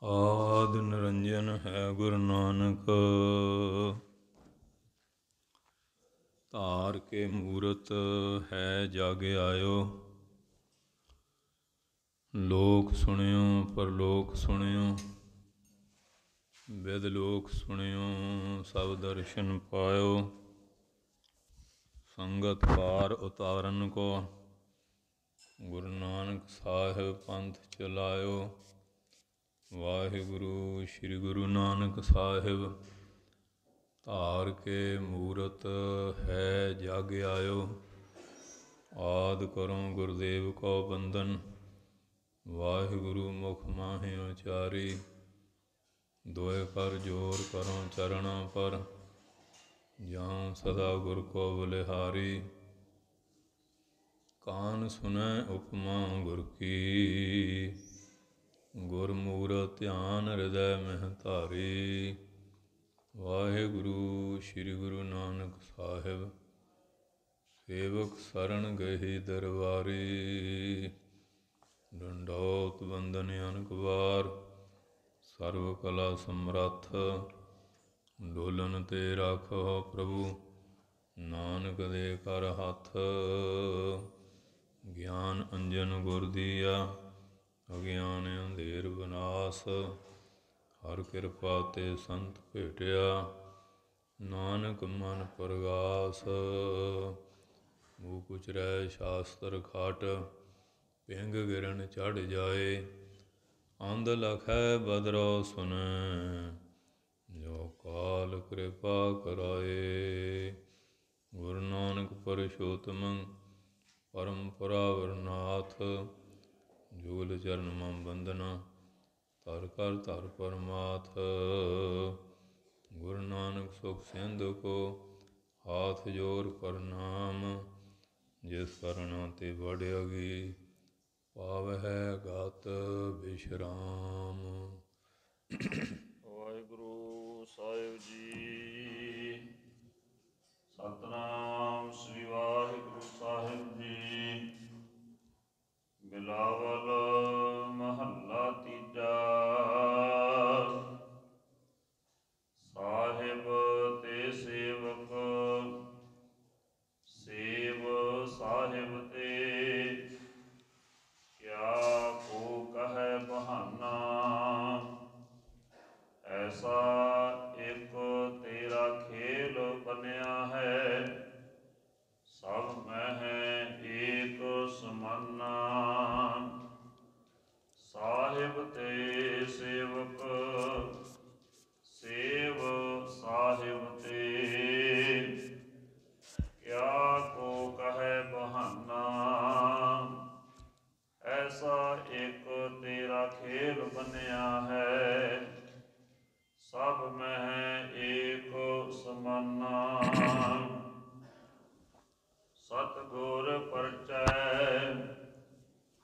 ਆਦਿ ਨਿਰੰਜਨ ਹੈ ਗੁਰੂ ਨਾਨਕ। ਧਾਰ ਕੇ ਮੂਰਤ ਹੈ ਜਗ ਆਇਓ। ਲੋਕ ਸੁਣਿਓ ਪਰਲੋਕ ਸੁਣਿਓ, ਵਿਦ ਲੋਕ ਸੁਣਿਓ ਸਭ ਦਰਸ਼ਨ ਪਾਇਓ। ਸੰਗਤ ਪਾਰ ਉਤਾਰਨ ਕੋ, ਗੁਰੂ ਨਾਨਕ ਸਾਹਿਬ ਪੰਥ ਚਲਾਇਓ। ਵਾਹਿਗੁਰੂ ਸ੍ਰੀ ਗੁਰੂ ਨਾਨਕ ਸਾਹਿਬ, ਧਾਰ ਕੇ ਮੂਰਤ ਹੈ ਜਗ ਆਇਓ। ਆਦਿ ਕਰੋ ਗੁਰਦੇਵ ਕੋ ਬੰਦਨ, ਵਾਹਿਗੁਰੂ ਮੁਖ ਮਾਹਿ ਉਚਾਰੀ। ਦੁਇ ਕਰ ਜੋਰ ਕਰੋ ਚਰਣਾ ਪਰ, ਜਾਉ ਸਦਾ ਗੁਰ ਕੋ ਬਲਿਹਾਰੀ। ਕਾਨ ਸੁਨੈ ਉਪਮਾ ਗੁਰ ਕੀ, ਗੁਰਮੂਰਤਿ ਧਿਆਨ ਹਿਰਦੈ ਮਹਿ ਧਾਰੀ। ਵਾਹਿਗੁਰੂ ਸ੍ਰੀ ਗੁਰੂ ਨਾਨਕ ਸਾਹਿਬ, ਸੇਵਕ ਸਰਣ ਗਏ ਦਰਬਾਰੀ। ਡੰਡੌਤ ਬੰਦਨ ਅਨਕ ਵਾਰ, ਸਰਬ ਕਲਾ ਸਮਰੱਥ। ਡੋਲਨ ਤੇ ਰਾਖੋ ਪ੍ਰਭੂ, ਨਾਨਕ ਦੇ ਕਰ ਹੱਥ। ਗਿਆਨ ਅੰਜਨ ਗੁਰ ਦੀਆ, ਅਗਿਆਨ ਅੰਧੇਰ ਵਿਨਾਸ਼। ਹਰ ਕਿਰਪਾ ਤੇ ਸੰਤ ਭੇਟਿਆ, ਨਾਨਕ ਮਨ ਪਰਗਾਸ। ਮੂਕ ਉਚਰੈ ਸ਼ਾਸਤਰ ਖਾਟ, ਪਿੰਗ ਗਿਰਨ ਚੜ੍ਹ ਜਾਏ। ਅੰਧ ਲਖੈ ਬਦਰੋ ਸੁਨੈ, ਜੋ ਕਾਲ ਕਿਰਪਾ ਕਰਾਏ। ਗੁਰੂ ਨਾਨਕ ਪਰਸ਼ੋਤਮੰ ਪਰਮਪੁਰਾ ਵਰਨਾਥ, ਜੁਗਲ ਚਰਨ ਮਮ ਬੰਦਨਾ, ਧਰ ਕਰ ਧਰ ਪਰਮਾਥ। ਗੁਰੂ ਨਾਨਕ ਸੁਖ ਸਿੰਧੁ ਕੋ, ਹਾਥ ਜੋਰ ਪ੍ਰਣਾਮ। ਜਿਸ ਕਰਨਾ ਤੇ ਵਡਿਆਗੀ, ਪਾਵਹਿ ਗਤ ਬਿਸ਼ਰਾਮ। ਵਾਹਿਗੁਰੂ ਸਾਹਿਬ ਜੀ। ਸਤਿਨਾਮ ਸ੍ਰੀ ਵਾਹਿਗੁਰੂ ਸਾਹਿਬ ਜੀ। ਬਿਲਾਵਲ ਮਹੱਲਾ ਤੀਜਾ। ਸਾਹਿਬ ਤੇ ਸੇਵਕ, ਸੇਵ ਸਾਹਿਬ ਤੇ, ਕਿਆ ਕੋ ਕਹੈ ਬਹਾਨਾ। ਐਸਾ ਇੱਕ ਤੇਰਾ ਖੇਲ ਬਣਿਆ ਹੈ, ਸਭ ਮਹਿ ਏਕ ਸਮਾਨਾ। ਸਾਹਿਬ ਤੇ ਸੇਵਕ, ਸੇਵ ਸਾਹਿਬ ਤੇ, ਕਿਆ ਕੋ ਕਹੈ ਬਹਾਨਾ। ਐਸਾ ਇੱਕ ਤੇਰਾ ਖੇਲ ਬਣਿਆ ਹੈ, ਸਭ ਮਹਿ ਏਕ ਸਮਾਨਾ। ਸਤਿਗੁਰ ਪਰਚੈ,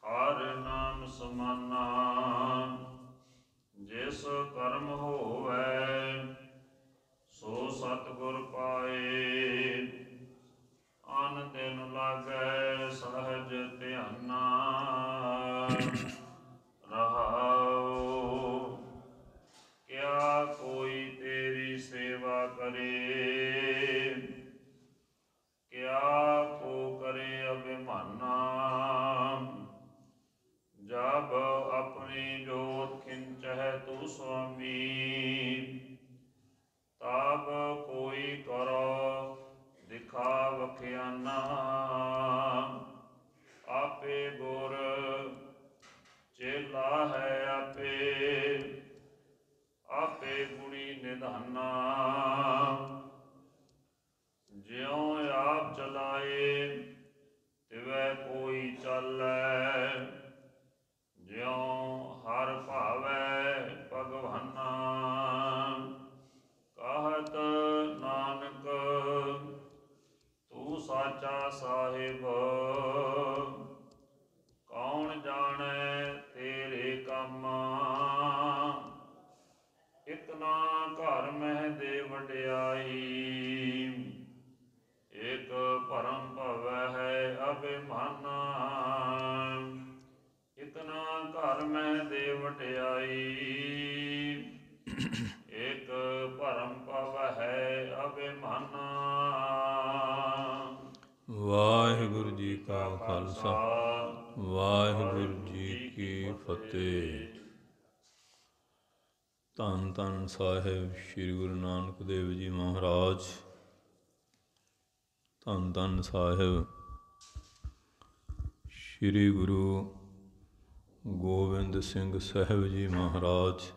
ਹਰਿ ਨਾਮ ਸਮਾਨਾ। ਜਿਸ ਕਰਮ ਹੋਵੈ, ਸੋ ਸਤਿਗੁਰ ਪਾਏ। ਅਨ ਦਿਨ ਲਾਗੈ ਸਹਜ ਧਿਆਨਾ। ਰਹਾਉ ਕਿਆ ਕੋਈ ਤੇਰੀ ਸੇਵਾ ਕਰੇ, ਕਿਆ ਕੋ ਕਰੇ ਅਭਿਮਾਨਾ। ਜਬ ਆਪਣੀ ਜੋਤ ਖਿੰਚਹਿ ਤੂ ਸੁਆਮੀ, ਤਬ ਕੋਈ ਕਰੋ ਦਿਖਾ ਵਖਿਆਨਾ। ਆਪੇ ਗੁਰ ਚੇਲਾ ਹੈ ਆਪੇ, ਆਪੇ ਗੁਣੀ ਨਿਧਾਨਾ। ਜਿਉ ਆਪ ਚਲਾਏ, ਤਿਵੈ ਕੋਈ ਚਾਲੈ। ਜਿਉ ਹਰ ਭਾਵੈ ਭਗਵਾਨਾ। ਕਹਤ ਨਾਨਕ ਤੂੰ ਸਾਚਾ ਸਾਹਿਬ, ਕੌਣ ਜਾਣੈ ਤੇਰੇ ਕੰਮਾ। ਇਕ ਨਾ ਘਰ ਮਹਿ ਦੇ ਵਡਿਆਈ, ਇਕ ਭਰਮ ਭਵੈ ਹੈ ਅਭਿਮਾਨਾ। ਇਕ ਨਾ ਘਰ ਮਹਿ ਦੇ ਵਡਿਆਈ, ਏਕ ਭਰਮ ਪਵ ਹੈ ਅਭਿਮਾਨਾ। ਵਾਹਿਗੁਰੂ ਜੀ ਕਾ ਖਾਲਸਾ, ਵਾਹਿਗੁਰੂ ਜੀ ਕੀ ਫਤਿਹ। ਧੰਨ ਧੰਨ ਸਾਹਿਬ ਸ੍ਰੀ ਗੁਰੂ ਨਾਨਕ ਦੇਵ ਜੀ ਮਹਾਰਾਜ। ਧੰਨ ਧੰਨ ਸਾਹਿਬ ਸ੍ਰੀ ਗੁਰੂ ਗੋਬਿੰਦ ਸਿੰਘ ਸਾਹਿਬ ਜੀ ਮਹਾਰਾਜ।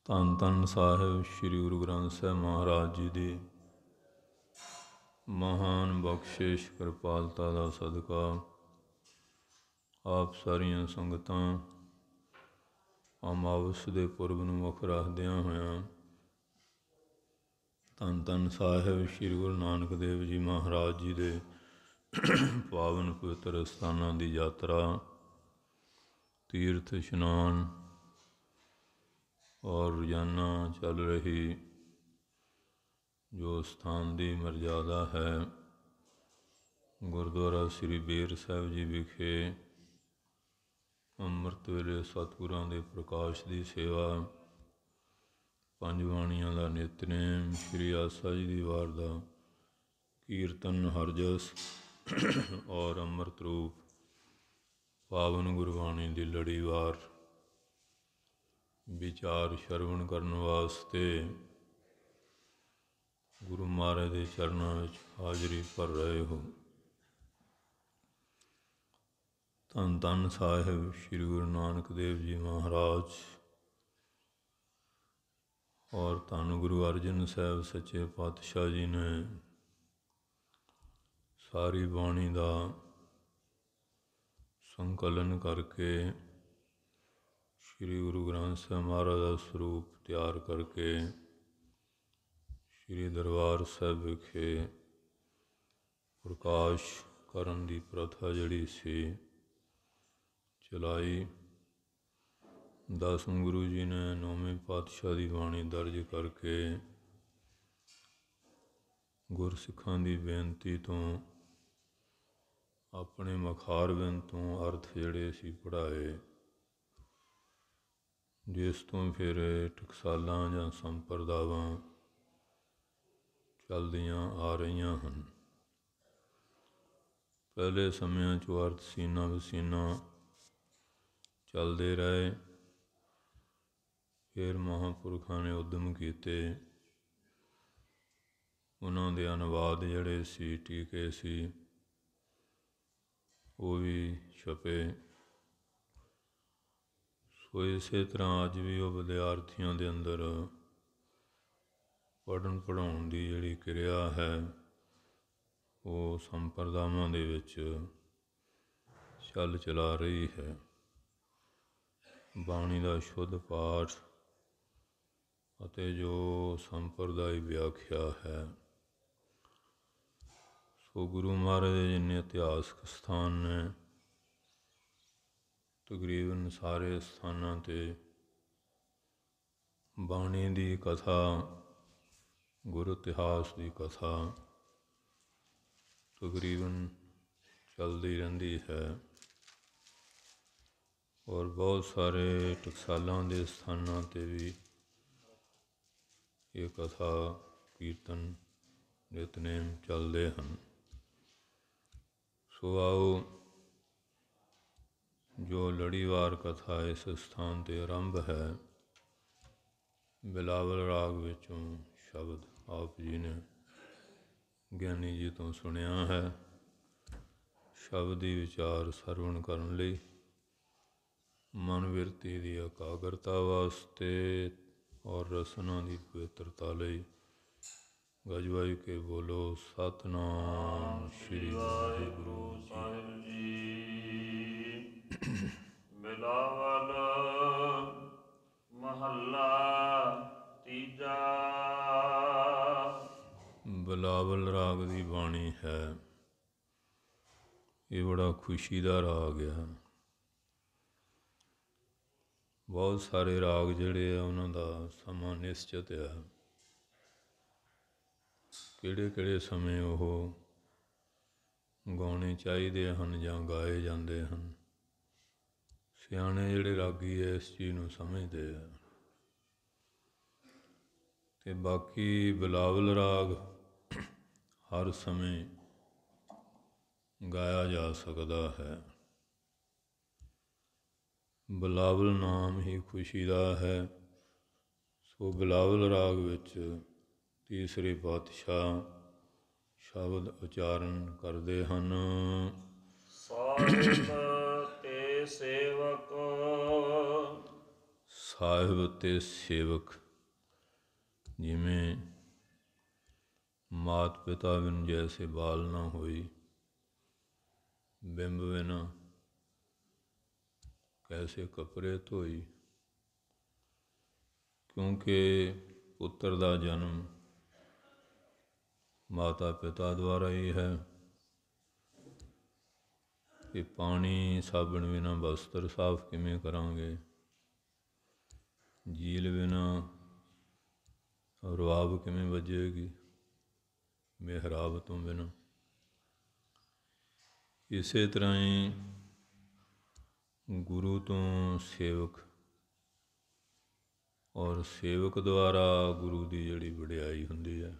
ਧੰਨ ਧੰਨ ਸਾਹਿਬ ਸ੍ਰੀ ਗੁਰੂ ਗ੍ਰੰਥ ਸਾਹਿਬ ਮਹਾਰਾਜ ਜੀ ਦੀ ਮਹਾਨ ਬਖਸ਼ਿਸ਼ ਕਿਰਪਾਲਤਾ ਦਾ ਸਦਕਾ ਆਪ ਸਾਰੀਆਂ ਸੰਗਤਾਂ ਅਮਾਵਸ ਦੇ ਪੁਰਬ ਨੂੰ ਮੁੱਖ ਰੱਖਦਿਆਂ ਹੋਇਆਂ ਧੰਨ ਧੰਨ ਸਾਹਿਬ ਸ੍ਰੀ ਗੁਰੂ ਨਾਨਕ ਦੇਵ ਜੀ ਮਹਾਰਾਜ ਜੀ ਦੇ ਪਾਵਨ ਪਵਿੱਤਰ ਸਥਾਨਾਂ ਦੀ ਯਾਤਰਾ, ਤੀਰਥ ਇਸ਼ਨਾਨ ਔਰ ਰੋਜ਼ਾਨਾ ਚੱਲ ਰਹੀ ਜੋ ਸਥਾਨ ਦੀ ਮਰਜ਼ਾਦਾ ਹੈ, ਗੁਰਦੁਆਰਾ ਸ੍ਰੀ ਬੇਰ ਸਾਹਿਬ ਜੀ ਵਿਖੇ ਅੰਮ੍ਰਿਤ ਵੇਲੇ ਸਤਿਗੁਰਾਂ ਦੇ ਪ੍ਰਕਾਸ਼ ਦੀ ਸੇਵਾ, ਪੰਜ ਬਾਣੀਆਂ ਦਾ ਨਿਤਨੇਮ, ਸ੍ਰੀ ਆਸਾ ਜੀ ਦੀ ਵਾਰ ਦਾ ਕੀਰਤਨ, ਹਰਜਸ ਔਰ ਅੰਮ੍ਰਿਤ ਰੂਪ ਪਾਵਨ ਗੁਰਬਾਣੀ ਦੀ ਲੜੀਵਾਰ ਵਿਚਾਰ ਸ਼ਰਵਣ ਕਰਨ ਵਾਸਤੇ ਗੁਰੂ ਮਹਾਰਾਜ ਦੇ ਚਰਨਾਂ ਵਿੱਚ ਹਾਜ਼ਰੀ ਭਰ ਰਹੇ ਹੋ। ਧੰਨ ਧੰਨ ਸਾਹਿਬ ਸ੍ਰੀ ਗੁਰੂ ਨਾਨਕ ਦੇਵ ਜੀ ਮਹਾਰਾਜ ਔਰ ਧੰਨ ਗੁਰੂ ਅਰਜਨ ਸਾਹਿਬ ਸੱਚੇ ਪਾਤਸ਼ਾਹ ਜੀ ਨੇ ਸਾਰੀ ਬਾਣੀ ਦਾ ਸੰਕਲਨ ਕਰਕੇ ਸ੍ਰੀ ਗੁਰੂ ਗ੍ਰੰਥ ਸਾਹਿਬ ਮਹਾਰਾਜ ਦਾ ਸਰੂਪ ਤਿਆਰ ਕਰਕੇ ਸ੍ਰੀ ਦਰਬਾਰ ਸਾਹਿਬ ਵਿਖੇ ਪ੍ਰਕਾਸ਼ ਕਰਨ ਦੀ ਪ੍ਰਥਾ ਜਿਹੜੀ ਸੀ ਚਲਾਈ। ਦਸਮ ਗੁਰੂ ਜੀ ਨੇ ਨੌਵੇਂ ਪਾਤਸ਼ਾਹ ਦੀ ਬਾਣੀ ਦਰਜ ਕਰਕੇ ਗੁਰਸਿੱਖਾਂ ਦੀ ਬੇਨਤੀ ਤੋਂ ਆਪਣੇ ਮਖਾਰਬਿੰਦ ਤੋਂ ਅਰਥ ਜਿਹੜੇ ਸੀ ਪੜ੍ਹਾਏ, ਜਿਸ ਤੋਂ ਫਿਰ ਟਕਸਾਲਾਂ ਜਾਂ ਸੰਪਰਦਾਵਾਂ ਚੱਲਦੀਆਂ ਆ ਰਹੀਆਂ ਹਨ। ਪਹਿਲੇ ਸਮਿਆਂ 'ਚ ਅਰਥ ਸੀਨਾ ਵਸੀਨਾ ਚੱਲਦੇ ਰਹੇ, ਫਿਰ ਮਹਾਂਪੁਰਖਾਂ ਨੇ ਉੱਦਮ ਕੀਤੇ, ਉਹਨਾਂ ਦੇ ਅਨੁਵਾਦ ਜਿਹੜੇ ਸੀ, ਟੀਕੇ ਸੀ, ਉਹ ਵੀ ਛਪੇ। ਸੋ ਇਸੇ ਤਰ੍ਹਾਂ ਅੱਜ ਵੀ ਉਹ ਵਿਦਿਆਰਥੀਆਂ ਦੇ ਅੰਦਰ ਪੜ੍ਹਨ ਪੜ੍ਹਾਉਣ ਦੀ ਜਿਹੜੀ ਕਿਰਿਆ ਹੈ ਉਹ ਸੰਪਰਦਾਵਾਂ ਦੇ ਵਿੱਚ ਚੱਲ ਚਲਾ ਰਹੀ ਹੈ। ਬਾਣੀ ਦਾ ਸ਼ੁੱਧ ਪਾਠ ਅਤੇ ਜੋ ਸੰਪਰਦਾਇ ਵਿਆਖਿਆ ਹੈ, ਸੋ ਗੁਰੂ ਮਹਾਰਾਜ ਦੇ ਜਿੰਨੇ ਇਤਿਹਾਸਕ ਸਥਾਨ ਨੇ ਤਕਰੀਬਨ ਸਾਰੇ ਸਥਾਨਾਂ 'ਤੇ ਬਾਣੀ ਦੀ ਕਥਾ, ਗੁਰ ਇਤਿਹਾਸ ਦੀ ਕਥਾ ਤਕਰੀਬਨ ਚੱਲਦੀ ਰਹਿੰਦੀ ਹੈ ਔਰ ਬਹੁਤ ਸਾਰੇ ਟਕਸਾਲਾਂ ਦੇ ਸਥਾਨਾਂ 'ਤੇ ਵੀ ਇਹ ਕਥਾ, ਕੀਰਤਨ, ਨਿਤਨੇਮ ਚੱਲਦੇ ਹਨ। ਸੋ ਆਓ ਜੋ ਲੜੀਵਾਰ ਕਥਾ ਇਸ ਸਥਾਨ 'ਤੇ ਆਰੰਭ ਹੈ, ਬਿਲਾਵਲ ਰਾਗ ਵਿੱਚੋਂ ਸ਼ਬਦ ਆਪ ਜੀ ਨੇ ਗਿਆਨੀ ਜੀ ਤੋਂ ਸੁਣਿਆ ਹੈ। ਸ਼ਬਦ ਦੀ ਵਿਚਾਰ ਸਰਵਣ ਕਰਨ ਲਈ, ਮਨ ਬਿਰਤੀ ਦੀ ਇਕਾਗਰਤਾ ਵਾਸਤੇ ਔਰ ਰਸਨਾ ਦੀ ਪਵਿੱਤਰਤਾ ਲਈ ਗਜਵਾਈ ਕੇ ਬੋਲੋ ਸਤਿਨਾਮ ਸ੍ਰੀ ਵਾਹਿਗੁਰੂ ਸਾਹਿਬ ਜੀ। ਬਿਲਾਵਲ ਮਹੱਲਾ ਤੀਜਾ। ਬਿਲਾਵਲ ਰਾਗ ਦੀ ਬਾਣੀ ਹੈ। ਇਹ ਬੜਾ ਖੁਸ਼ੀ ਦਾ ਰਾਗ ਆ। ਬਹੁਤ ਸਾਰੇ ਰਾਗ ਜਿਹੜੇ ਆ ਉਹਨਾਂ ਦਾ ਸਮਾਂ ਨਿਸ਼ਚਿਤ ਆ, ਕਿਹੜੇ ਕਿਹੜੇ ਸਮੇਂ ਉਹ ਗਾਉਣੇ ਚਾਹੀਦੇ ਹਨ ਜਾਂ ਗਾਏ ਜਾਂਦੇ ਹਨ। ਸਿਆਣੇ ਜਿਹੜੇ ਰਾਗੀ ਐ ਇਸ ਚੀਜ਼ ਨੂੰ ਸਮਝਦੇ ਆ। ਤੇ ਬਾਕੀ ਬਿਲਾਵਲ ਰਾਗ ਹਰ ਸਮੇਂ ਗਾਇਆ ਜਾ ਸਕਦਾ ਹੈ। ਬਿਲਾਵਲ ਨਾਮ ਹੀ ਖੁਸ਼ੀ ਦਾ ਹੈ। ਸੋ ਬਿਲਾਵਲ ਰਾਗ ਵਿੱਚ ਤੀਸਰੇ ਪਾਤਸ਼ਾਹ ਸ਼ਬਦ ਉਚਾਰਨ ਕਰਦੇ ਹਨ। ਸਾਹਿਬ ਤੇ ਸੇਵਕ, ਸਾਹਿਬ ਤੇ ਸੇਵਕ, ਜਿਵੇਂ ਮਾਤ ਪਿਤਾ ਬਿਨ ਜੈਸੇ ਬਾਲ ਨਾ ਹੋਈ, ਬਿੰਬ ਬਿਨਾ ਕੈਸੇ ਕੱਪੜੇ ਧੋਈ। ਕਿਉਂਕਿ ਪੁੱਤਰ ਦਾ ਜਨਮ ਮਾਤਾ ਪਿਤਾ ਦੁਆਰਾ ਹੀ ਹੈ। ਕਿ ਪਾਣੀ ਸਾਬਣ ਬਿਨਾ ਬਸਤਰ ਸਾਫ਼ ਕਿਵੇਂ ਕਰਾਂਗੇ, ਜੀਲ ਬਿਨਾ ਰਵਾਬ ਕਿਵੇਂ ਵੱਜੇਗੀ, ਮਿਹਰਾਬ ਤੋਂ ਬਿਨਾ। ਇਸੇ ਤਰ੍ਹਾਂ ਹੀ ਗੁਰੂ ਤੋਂ ਸੇਵਕ ਔਰ ਸੇਵਕ ਦੁਆਰਾ ਗੁਰੂ ਦੀ ਜਿਹੜੀ ਵਡਿਆਈ ਹੁੰਦੀ ਹੈ,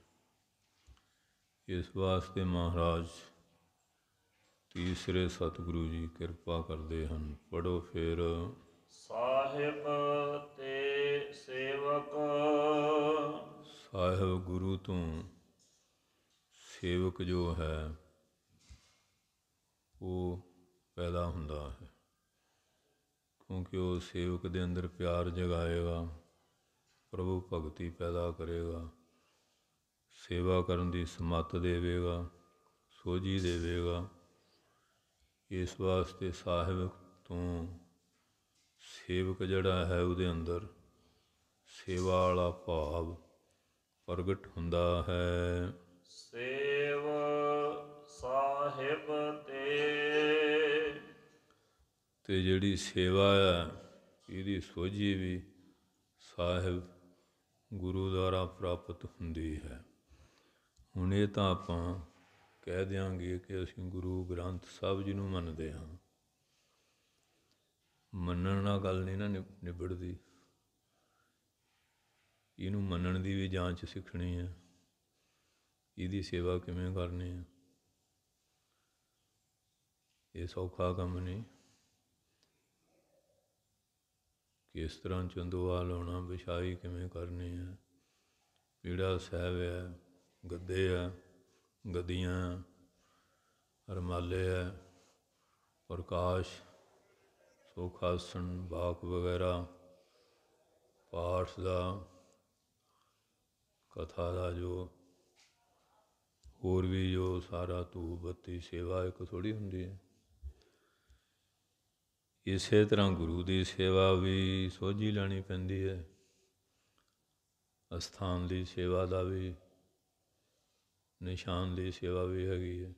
ਇਸ ਵਾਸਤੇ ਮਹਾਰਾਜ ਤੀਸਰੇ ਸਤਿਗੁਰੂ ਜੀ ਕਿਰਪਾ ਕਰਦੇ ਹਨ। ਪੜ੍ਹੋ ਫਿਰ। ਸਾਹਿਬ ਤੇ ਸੇਵਕ, ਸਾਹਿਬ ਗੁਰੂ ਤੋਂ ਸੇਵਕ ਜੋ ਹੈ ਉਹ ਪੈਦਾ ਹੁੰਦਾ ਹੈ, ਕਿਉਂਕਿ ਉਹ ਸੇਵਕ ਦੇ ਅੰਦਰ ਪਿਆਰ ਜਗਾਏਗਾ, ਪ੍ਰਭੂ ਭਗਤੀ ਪੈਦਾ ਕਰੇਗਾ, ਸੇਵਾ ਕਰਨ ਦੀ ਸਮੱਤ ਦੇਵੇਗਾ, ਸੋਝੀ ਦੇਵੇਗਾ। ਇਸ ਵਾਸਤੇ ਸਾਹਿਬ ਤੋਂ ਸੇਵਕ ਜਿਹੜਾ ਹੈ ਉਹਦੇ ਅੰਦਰ ਸੇਵਾ ਵਾਲਾ ਭਾਵ ਪ੍ਰਗਟ ਹੁੰਦਾ ਹੈ। ਸੇਵ ਸਾਹਿਬ ਤੇ ਜਿਹੜੀ ਸੇਵਾ ਹੈ ਇਹਦੀ ਸੋਝੀ ਵੀ ਸਾਹਿਬ ਗੁਰੂ ਦੁਆਰਾ ਪ੍ਰਾਪਤ ਹੁੰਦੀ ਹੈ। ਹੁਣ ਇਹ ਤਾਂ ਆਪਾਂ ਕਹਿ ਦਿਆਂਗੇ ਕਿ ਅਸੀਂ ਗੁਰੂ ਗ੍ਰੰਥ ਸਾਹਿਬ ਜੀ ਨੂੰ ਮੰਨਦੇ ਹਾਂ। ਮੰਨਣ ਨਾਲ ਗੱਲ ਨਹੀਂ ਨਾ ਨਿਬੜਦੀ, ਇਹਨੂੰ ਮੰਨਣ ਦੀ ਵੀ ਜਾਂਚ ਸਿੱਖਣੀ ਹੈ, ਇਹਦੀ ਸੇਵਾ ਕਿਵੇਂ ਕਰਨੀ ਹੈ। ਇਹ ਸੌਖਾ ਕੰਮ ਨਹੀਂ। ਕਿਸ ਤਰ੍ਹਾਂ ਚੰਦੋਆ ਲਾਉਣਾ, ਵਿਛਾਈ ਕਿਵੇਂ ਕਰਨੀ ਹੈ, ਪੀੜਾ ਸਾਹਿਬ ਹੈ, ਗੱਦੇ ਹੈ, ਗੱਦੀਆਂ, ਰਮਾਲੇ ਹੈ, ਪ੍ਰਕਾਸ਼, ਸੁਖਾਸਣ, ਬਾਕ ਵਗੈਰਾ, ਪਾਠ ਦਾ, ਕਥਾ ਦਾ, ਜੋ ਹੋਰ ਵੀ ਜੋ ਸਾਰਾ ਧੂਪ ਬੱਤੀ ਸੇਵਾ ਇੱਕ ਥੋੜ੍ਹੀ ਹੁੰਦੀ ਹੈ। ਇਸੇ ਤਰ੍ਹਾਂ ਗੁਰੂ ਦੀ ਸੇਵਾ ਵੀ ਸੋਝੀ ਲੈਣੀ ਪੈਂਦੀ ਹੈ। ਅਸਥਾਨ ਦੀ ਸੇਵਾ ਦਾ ਵੀ, ਨਿਸ਼ਾਨ ਦੀ ਸੇਵਾ ਵੀ ਹੈਗੀ ਹੈ।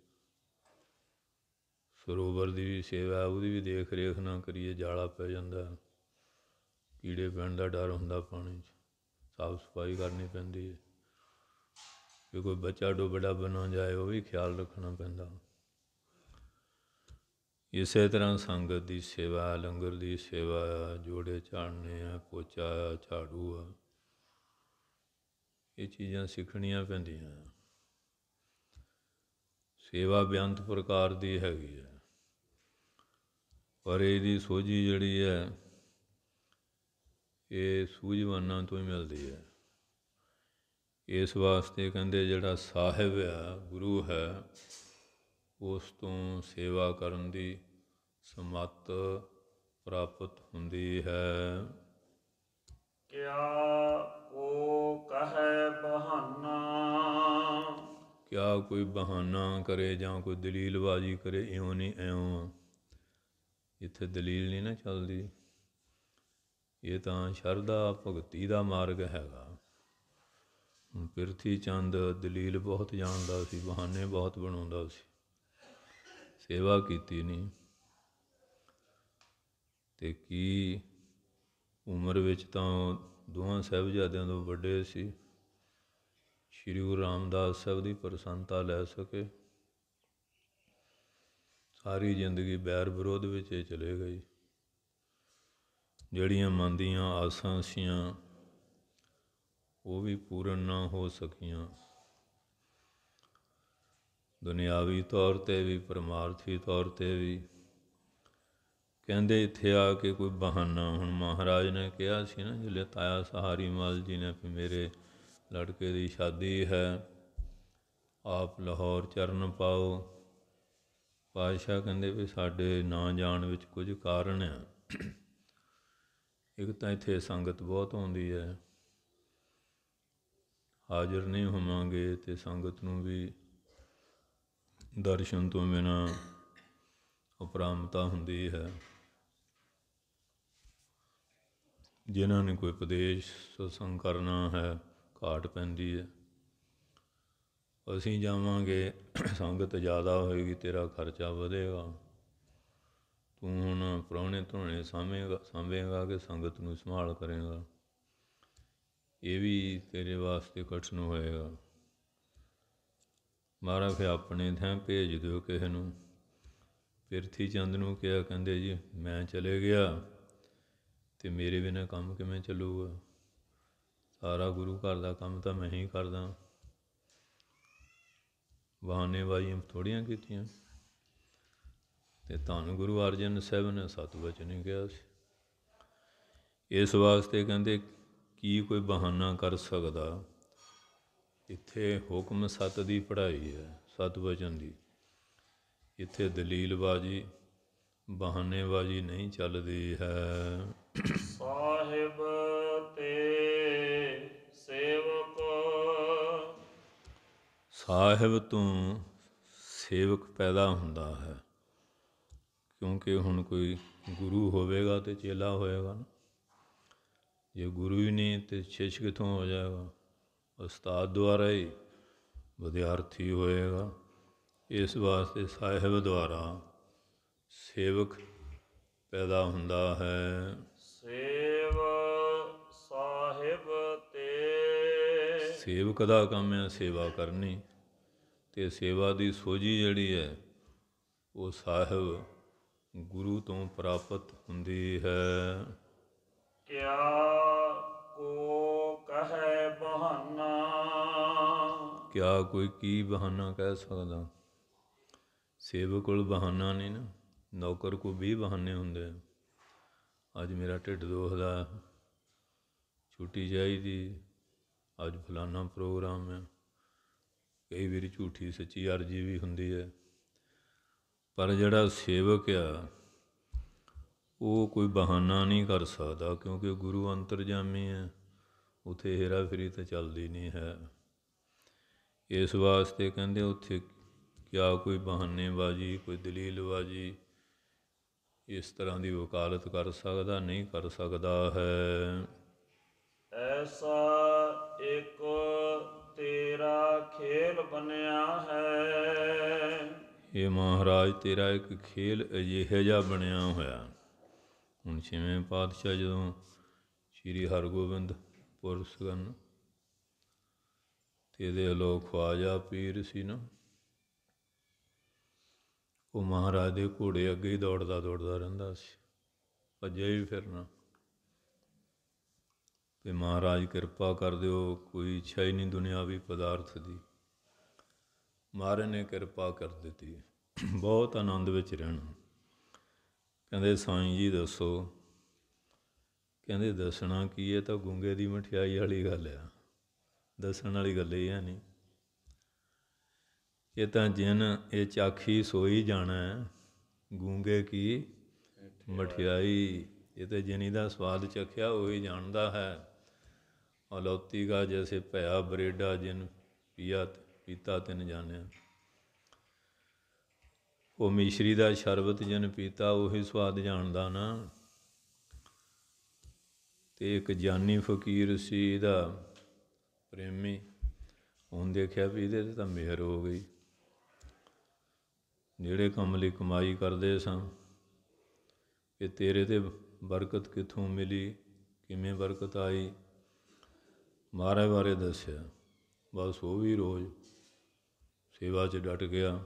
ਸਰੋਵਰ ਦੀ ਵੀ ਸੇਵਾ, ਉਹਦੀ ਵੀ ਦੇਖ ਰੇਖ ਨਾ ਕਰੀਏ ਜਾਲਾ ਪੈ ਜਾਂਦਾ, ਕੀੜੇ ਪੈਣ ਦਾ ਡਰ ਹੁੰਦਾ, ਪਾਣੀ 'ਚ ਸਾਫ਼ ਸਫਾਈ ਕਰਨੀ ਪੈਂਦੀ ਹੈ ਕਿ ਕੋਈ ਬੱਚਾ ਡੁੱਬ ਡੱਬ ਨਾ ਜਾਏ, ਉਹ ਵੀ ਖਿਆਲ ਰੱਖਣਾ ਪੈਂਦਾ। ਇਸੇ ਤਰ੍ਹਾਂ ਸੰਗਤ ਦੀ ਸੇਵਾ, ਲੰਗਰ ਦੀ ਸੇਵਾ ਆ, ਜੋੜੇ ਝਾੜਨੇ ਆ, ਪੋਚਾ ਆ, ਝਾੜੂ ਆ, ਇਹ ਚੀਜ਼ਾਂ ਸਿੱਖਣੀਆਂ ਪੈਂਦੀਆਂ। ਸੇਵਾ ਬੇਅੰਤ ਪ੍ਰਕਾਰ ਦੀ ਹੈਗੀ ਹੈ, ਪਰ ਇਹਦੀ ਸੋਝੀ ਜਿਹੜੀ ਹੈ ਇਹ ਸੂਝਵਾਨਾਂ ਤੋਂ ਹੀ ਮਿਲਦੀ ਹੈ। ਇਸ ਵਾਸਤੇ ਕਹਿੰਦੇ ਜਿਹੜਾ ਸਾਹਿਬ ਆ, ਗੁਰੂ ਹੈ, ਉਸ ਤੋਂ ਸੇਵਾ ਕਰਨ ਦੀ ਸਮੱਤ ਪ੍ਰਾਪਤ ਹੁੰਦੀ ਹੈ। ਕਿਆ ਕੋ ਕਹੈ ਬਹਾਨਾ, ਕਿਆ ਕੋਈ ਬਹਾਨਾ ਕਰੇ ਜਾਂ ਕੋਈ ਦਲੀਲਬਾਜ਼ੀ ਕਰੇ, ਇਉਂ ਨਹੀਂ ਇਉਂ ਆ। ਇੱਥੇ ਦਲੀਲ ਨਹੀਂ ਨਾ ਚੱਲਦੀ, ਇਹ ਤਾਂ ਸ਼ਰਧਾ ਭਗਤੀ ਦਾ ਮਾਰਗ ਹੈਗਾ। ਹੁਣ ਪਿਰਥੀ ਚੰਦ ਦਲੀਲ ਬਹੁਤ ਜਾਣਦਾ ਸੀ, ਬਹਾਨੇ ਬਹੁਤ ਬਣਾਉਂਦਾ ਸੀ, ਸੇਵਾ ਕੀਤੀ ਨਹੀਂ। ਅਤੇ ਕੀ ਉਮਰ ਵਿੱਚ ਤਾਂ ਦੋਵਾਂ ਸਾਹਿਬਜ਼ਾਦਿਆਂ ਤੋਂ ਵੱਡੇ ਸੀ, ਸ਼੍ਰੀ ਗੁਰੂ ਰਾਮਦਾਸ ਸਾਹਿਬ ਦੀ ਪ੍ਰਸੰਨਤਾ ਲੈ ਸਕੇ। ਸਾਰੀ ਜ਼ਿੰਦਗੀ ਬੈਰ ਵਿਰੋਧ ਵਿੱਚ ਇਹ ਚਲੇ ਗਈ। ਜਿਹੜੀਆਂ ਮਨ ਦੀਆਂ ਆਸਾਂ ਸੀਆਂ ਉਹ ਵੀ ਪੂਰਨ ਨਾ ਹੋ ਸਕੀਆਂ। ਦੁਨਿਆਵੀ ਤੌਰ 'ਤੇ ਵੀ, ਪਰਮਾਰਥੀ ਤੌਰ 'ਤੇ ਵੀ। ਕਹਿੰਦੇ ਇੱਥੇ ਆ ਕੇ ਕੋਈ ਬਹਾਨਾ, ਹੁਣ ਮਹਾਰਾਜ ਨੇ ਕਿਹਾ ਸੀ ਨਾ ਜਿਹੜੇ ਤਾਇਆ ਸਹਾਰੀ ਮਲ ਜੀ ਨੇ ਵੀ ਮੇਰੇ ਲੜਕੇ ਦੀ ਸ਼ਾਦੀ ਹੈ, ਆਪ ਲਾਹੌਰ ਚਰਨ ਪਾਓ। ਪਾਤਸ਼ਾਹ ਕਹਿੰਦੇ ਵੀ ਸਾਡੇ ਨਾ ਜਾਣ ਵਿੱਚ ਕੁਝ ਕਾਰਨ ਆ। ਇੱਕ ਤਾਂ ਇੱਥੇ ਸੰਗਤ ਬਹੁਤ ਆਉਂਦੀ ਹੈ, ਹਾਜ਼ਰ ਨਹੀਂ ਹੋਵਾਂਗੇ ਅਤੇ ਸੰਗਤ ਨੂੰ ਵੀ ਦਰਸ਼ਨ ਤੋਂ ਬਿਨਾਂ ਉਪਰਾਮਤਾ ਹੁੰਦੀ ਹੈ। ਜਿਨ੍ਹਾਂ ਨੇ ਕੋਈ ਉਪਦੇਸ਼ ਸਤਸੰਗ ਕਰਨਾ ਹੈ, ਘਾਟ ਪੈਂਦੀ ਹੈ। ਅਸੀਂ ਜਾਵਾਂਗੇ, ਸੰਗਤ ਜ਼ਿਆਦਾ ਹੋਏਗੀ, ਤੇਰਾ ਖਰਚਾ ਵਧੇਗਾ। ਤੂੰ ਹੁਣ ਪ੍ਰਾਹੁਣੇ ਧੁਣੇ ਸਾਂਭੇਗਾ ਕਿ ਸੰਗਤ ਨੂੰ ਸੰਭਾਲ ਕਰੇਗਾ, ਇਹ ਵੀ ਤੇਰੇ ਵਾਸਤੇ ਕਠਿਨ ਹੋਏਗਾ। ਮਹਾਰਾਜ ਫਿਰ ਆਪਣੇ ਥਾਂ ਭੇਜ ਦਿਓ ਕਿਸੇ ਨੂੰ। ਪਿਰਥੀ ਚੰਦ ਨੂੰ ਕਿਹਾ, ਕਹਿੰਦੇ ਜੀ ਮੈਂ ਚਲੇ ਗਿਆ ਅਤੇ ਮੇਰੇ ਬਿਨਾਂ ਕੰਮ ਕਿਵੇਂ ਚੱਲੂਗਾ? ਸਾਰਾ ਗੁਰੂ ਘਰ ਦਾ ਕੰਮ ਤਾਂ ਮੈਂ ਹੀ ਕਰਦਾ। ਬਹਾਨੇਬਾਜ਼ੀਆਂ ਥੋੜ੍ਹੀਆਂ ਕੀਤੀਆਂ। ਅਤੇ ਧੰਨ ਗੁਰੂ ਅਰਜਨ ਸਾਹਿਬ ਨੇ ਸਤ ਵਚਨ ਹੀ ਕਿਹਾ ਸੀ। ਇਸ ਵਾਸਤੇ ਕਹਿੰਦੇ ਕੀ ਕੋਈ ਬਹਾਨਾ ਕਰ ਸਕਦਾ? ਇੱਥੇ ਹੁਕਮ ਸਤ ਦੀ ਪੜ੍ਹਾਈ ਹੈ, ਸਤ ਵਚਨ ਦੀ। ਇੱਥੇ ਦਲੀਲਬਾਜ਼ੀ, ਬਹਾਨੇਬਾਜ਼ੀ ਨਹੀਂ ਚੱਲਦੀ ਹੈ। ਸਾਹਿਬ ਤੇ ਸੇਵਕ, ਸਾਹਿਬ ਤੋਂ ਸੇਵਕ ਪੈਦਾ ਹੁੰਦਾ ਹੈ। ਕਿਉਂਕਿ ਹੁਣ ਕੋਈ ਗੁਰੂ ਹੋਵੇਗਾ ਅਤੇ ਚੇਲਾ ਹੋਏਗਾ ਨਾ। ਜੇ ਗੁਰੂ ਹੀ ਨਹੀਂ ਤਾਂ ਸ਼ਿਸ਼ ਕਿੱਥੋਂ ਹੋ ਜਾਏਗਾ? ਉਸਤਾਦ ਦੁਆਰਾ ਹੀ ਵਿਦਿਆਰਥੀ ਹੋਏਗਾ। ਇਸ ਵਾਸਤੇ ਸਾਹਿਬ ਦੁਆਰਾ ਸੇਵਕ ਪੈਦਾ ਹੁੰਦਾ ਹੈ। ਸੇਵ ਸਾਹਿਬ ਤੇ, ਸੇਵਕ ਦਾ ਕੰਮ ਹੈ ਸੇਵਾ ਕਰਨੀ, ਅਤੇ ਸੇਵਾ ਦੀ ਸੋਝੀ ਜਿਹੜੀ ਹੈ ਉਹ ਸਾਹਿਬ ਗੁਰੂ ਤੋਂ ਪ੍ਰਾਪਤ ਹੁੰਦੀ ਹੈ। ਕਿਆ ਕੋ ਕਹੈ ਬਹਾਨਾ, ਕਿਆ ਕੋਈ ਕੀ ਬਹਾਨਾ ਕਹਿ ਸਕਦਾ? ਸੇਵਕ ਕੋਲ ਬਹਾਨਾ ਨਹੀਂ ਨਾ। ਨੌਕਰ ਕੋਲ 20 ਬਹਾਨੇ ਹੁੰਦੇ ਆ। ਅੱਜ ਮੇਰਾ ਢਿੱਡ ਦੁਖਦਾ, ਛੁੱਟੀ ਚਾਹੀਦੀ, ਅੱਜ ਫਲਾਨਾ ਪ੍ਰੋਗਰਾਮ ਹੈ। ਕਈ ਵਾਰੀ ਝੂਠੀ ਸੱਚੀ ਅਰਜ਼ੀ ਵੀ ਹੁੰਦੀ ਹੈ। ਪਰ ਜਿਹੜਾ ਸੇਵਕ ਆ ਉਹ ਕੋਈ ਬਹਾਨਾ ਨਹੀਂ ਕਰ ਸਕਦਾ, ਕਿਉਂਕਿ ਗੁਰੂ ਅੰਤਰਜਾਮੀ ਹੈ। ਉੱਥੇ ਹੇਰਾ ਫੇਰੀ ਤਾਂ ਚੱਲਦੀ ਨਹੀਂ ਹੈ। ਇਸ ਵਾਸਤੇ ਕਹਿੰਦੇ ਉੱਥੇ ਕਿਆ ਕੋਈ ਬਹਾਨੇਬਾਜ਼ੀ, ਕੋਈ ਦਲੀਲਬਾਜ਼ੀ ਇਸ ਤਰ੍ਹਾਂ ਦੀ ਵਕਾਲਤ ਕਰ ਸਕਦਾ? ਨਹੀਂ ਕਰ ਸਕਦਾ ਹੈ। ਐਸਾ ਇੱਕ ਤੇਰਾ ਖੇਲ ਬਣਿਆ ਹੈ। ਇਹ ਮਹਾਰਾਜ ਤੇਰਾ ਇੱਕ ਖੇਲ ਅਜਿਹਾ ਜਿਹਾ ਬਣਿਆ ਹੋਇਆ। ਹੁਣ ਛੇਵੇਂ ਪਾਤਸ਼ਾਹ ਜਦੋਂ ਸ਼੍ਰੀ ਹਰਗੋਬਿੰਦਪੁਰ ਸਨ ਅਤੇ ਇਹਦੇ ਵੱਲੋਂ ਖਵਾਜਾ ਪੀਰ ਸੀ ਨਾ, ਉਹ ਮਹਾਰਾਜ ਦੇ ਘੋੜੇ ਅੱਗੇ ਹੀ ਦੌੜਦਾ ਰਹਿੰਦਾ ਸੀ, ਭੱਜਿਆ ਹੀ ਫਿਰਨਾ। ਅਤੇ ਮਹਾਰਾਜ ਕਿਰਪਾ ਕਰ ਦਿਓ, ਕੋਈ ਇੱਛਾ ਹੀ ਨਹੀਂ ਦੁਨਿਆਵੀ ਪਦਾਰਥ ਦੀ। ਮਹਾਰਾਜ ਨੇ ਕਿਰਪਾ ਕਰ ਦਿੱਤੀ, ਬਹੁਤ ਆਨੰਦ ਵਿੱਚ ਰਹਿਣਾ। ਕਹਿੰਦੇ ਸਾਈਂ ਜੀ ਦੱਸੋ? ਕਹਿੰਦੇ ਦੱਸਣਾ ਕੀ ਹੈ, ਤਾਂ ਗੂੰਗੇ ਦੀ ਮਠਿਆਈ ਵਾਲੀ ਗੱਲ ਆ, ਦੱਸਣ ਵਾਲੀ ਗੱਲ ਇਹ ਹੈ ਨਹੀਂ। ਇਹ ਤਾਂ ਜਿਨ ਇਹ ਚਾਖੀ ਸੋਈ ਜਾਣਾ, ਗੂੰਗੇ ਕੀ ਮਠਿਆਈ। ਇਹ ਤਾਂ ਜਿਨੀ ਦਾ ਸਵਾਦ ਚਖਿਆ ਉਹੀ ਜਾਣਦਾ ਹੈ। ਅਲੌਤੀ ਕਾ ਜੈਸੇ ਭਇਆ ਬਰੇਡਾ, ਜਿਨ ਪੀਤਾ ਤਿਨ ਜਾਣਿਆ। ਉਹ ਮਿਸ਼ਰੀ ਦਾ ਸ਼ਰਬਤ ਜਿਨ ਪੀਤਾ ਉਹੀ ਸਵਾਦ ਜਾਣਦਾ ਨਾ। ਅਤੇ ਇੱਕ ਜਾਨੀ ਫਕੀਰ ਸੀ ਇਹਦਾ ਪ੍ਰੇਮੀ, ਹੁਣ ਦੇਖਿਆ ਵੀ ਇਹਦੇ 'ਤੇ ਤਾਂ ਮਿਹਰ ਹੋ ਗਈ। ਜਿਹੜੇ ਕੰਮ ਲਈ ਕਮਾਈ ਕਰਦੇ ਸਾਂ, ਇਹ ਤੇਰੇ 'ਤੇ ਬਰਕਤ ਕਿੱਥੋਂ ਮਿਲੀ, ਕਿਵੇਂ ਬਰਕਤ ਆਈ? ਮਹਾਰਾਜ ਬਾਰੇ ਦੱਸਿਆ। ਬਸ ਉਹ ਵੀ ਰੋਜ਼ ਸੇਵਾ 'ਚ ਡਟ ਗਿਆ।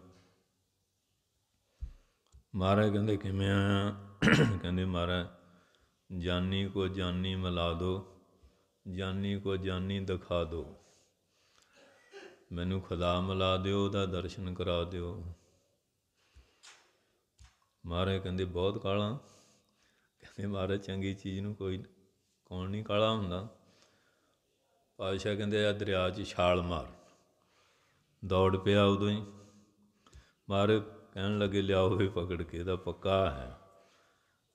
ਮਹਾਰਾਜ ਕਹਿੰਦੇ ਕਿਵੇਂ ਆਇਆ? ਕਹਿੰਦੇ ਮਹਾਰਾਜ ਜਾਨੀ ਕੋ ਜਾਨੀ ਮਿਲਾ ਦੋ, ਜਾਨੀ ਕੋ ਜਾਨੀ ਦਿਖਾ ਦਿਓ, ਮੈਨੂੰ ਖੁਦਾ ਮਿਲਾ ਦਿਓ, ਉਹਦਾ ਦਰਸ਼ਨ ਕਰਾ ਦਿਓ। ਮਹਾਰਾਜ ਕਹਿੰਦੇ ਬਹੁਤ ਕਾਹਲਾ। ਕਹਿੰਦੇ ਮਹਾਰਾਜ ਚੰਗੀ ਚੀਜ਼ ਨੂੰ ਕੌਣ ਨਹੀਂ ਕਾਹਲਾ ਹੁੰਦਾ। ਪਾਤਸ਼ਾਹ ਕਹਿੰਦੇ ਆ ਦਰਿਆ 'ਚ ਛਾਲ ਮਾਰ। ਦੌੜ ਪਿਆ ਉਦੋਂ ਹੀ। ਮਹਾਰਾਜ ਕਹਿਣ ਲੱਗੇ ਲਿਆਓ ਵੀ ਪਕੜ ਕੇ, ਇਹਦਾ ਪੱਕਾ ਹੈ।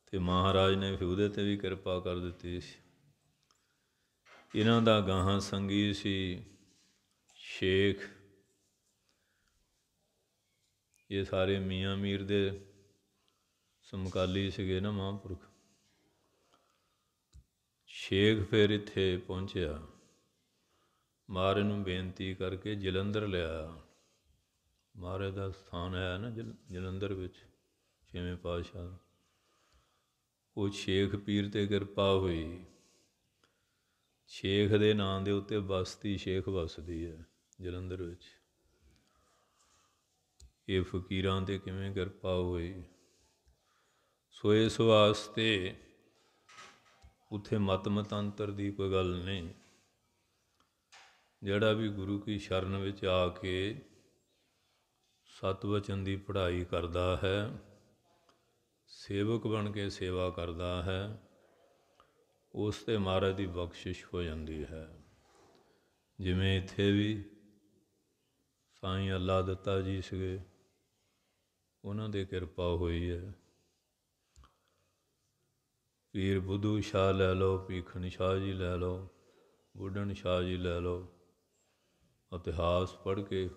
ਅਤੇ ਮਹਾਰਾਜ ਨੇ ਫਿਰ ਉਹਦੇ 'ਤੇ ਵੀ ਕਿਰਪਾ ਕਰ ਦਿੱਤੀ ਸੀ। ਇਹਨਾਂ ਦਾ ਗਾਹਾਂ ਸੰਗੀ ਸੀ ਸ਼ੇਖ। ਇਹ ਸਾਰੇ ਮੀਆਂ ਮੀਰ ਦੇ ਸਮਕਾਲੀ ਸੀਗੇ ਨਾ ਮਹਾਂਪੁਰਖ। ਸ਼ੇਖ ਫਿਰ ਇੱਥੇ ਪਹੁੰਚਿਆ, ਮਹਾਰਾਜ ਨੂੰ ਬੇਨਤੀ ਕਰਕੇ ਜਲੰਧਰ ਲਿਆਇਆ। ਮਹਾਰਾਜ ਦਾ ਸਥਾਨ ਹੈ ਨਾ ਜਲੰਧਰ ਵਿੱਚ, ਛੇਵੇਂ ਪਾਤਸ਼ਾਹ। ਉਹ ਸ਼ੇਖ ਪੀਰ 'ਤੇ ਕਿਰਪਾ ਹੋਈ। ਸ਼ੇਖ ਦੇ ਨਾਂ ਦੇ ਉੱਤੇ ਬਸਤੀ ਸ਼ੇਖ ਵਸਦੀ ਹੈ ਜਲੰਧਰ ਵਿੱਚ। ਇਹ ਫਕੀਰਾਂ 'ਤੇ ਕਿਵੇਂ ਕਿਰਪਾ ਹੋਈ। ਸੋ ਇਸ ਵਾਸਤੇ ਉੱਥੇ ਮਤ ਮਤਾਂਤਰ ਦੀ ਕੋਈ ਗੱਲ ਨਹੀਂ। ਜਿਹੜਾ ਵੀ ਗੁਰੂ ਕੀ ਸ਼ਰਨ ਵਿੱਚ ਆ ਕੇ ਸਤਿਵਚਨ ਦੀ ਪੜ੍ਹਾਈ ਕਰਦਾ ਹੈ, ਸੇਵਕ ਬਣ ਕੇ ਸੇਵਾ ਕਰਦਾ ਹੈ, ਉਸ 'ਤੇ ਮਹਾਰਾਜ ਦੀ ਬਖਸ਼ਿਸ਼ ਹੋ ਜਾਂਦੀ ਹੈ। ਜਿਵੇਂ ਇੱਥੇ ਵੀ ਸਾਈਂ ਅੱਲਾ ਦਿੱਤਾ ਜੀ ਸੀਗੇ, ਉਹਨਾਂ 'ਤੇ ਕਿਰਪਾ ਹੋਈ ਹੈ। ਪੀਰ ਬੁੱਧੂ ਸ਼ਾਹ ਲੈ ਲਓ, ਭੀਖਣ ਸ਼ਾਹ ਜੀ ਲੈ ਲਓ, ਬੁੱਢਣ ਸ਼ਾਹ ਜੀ ਲੈ ਲਓ। ਇਤਿਹਾਸ ਪੜ੍ਹ ਕੇ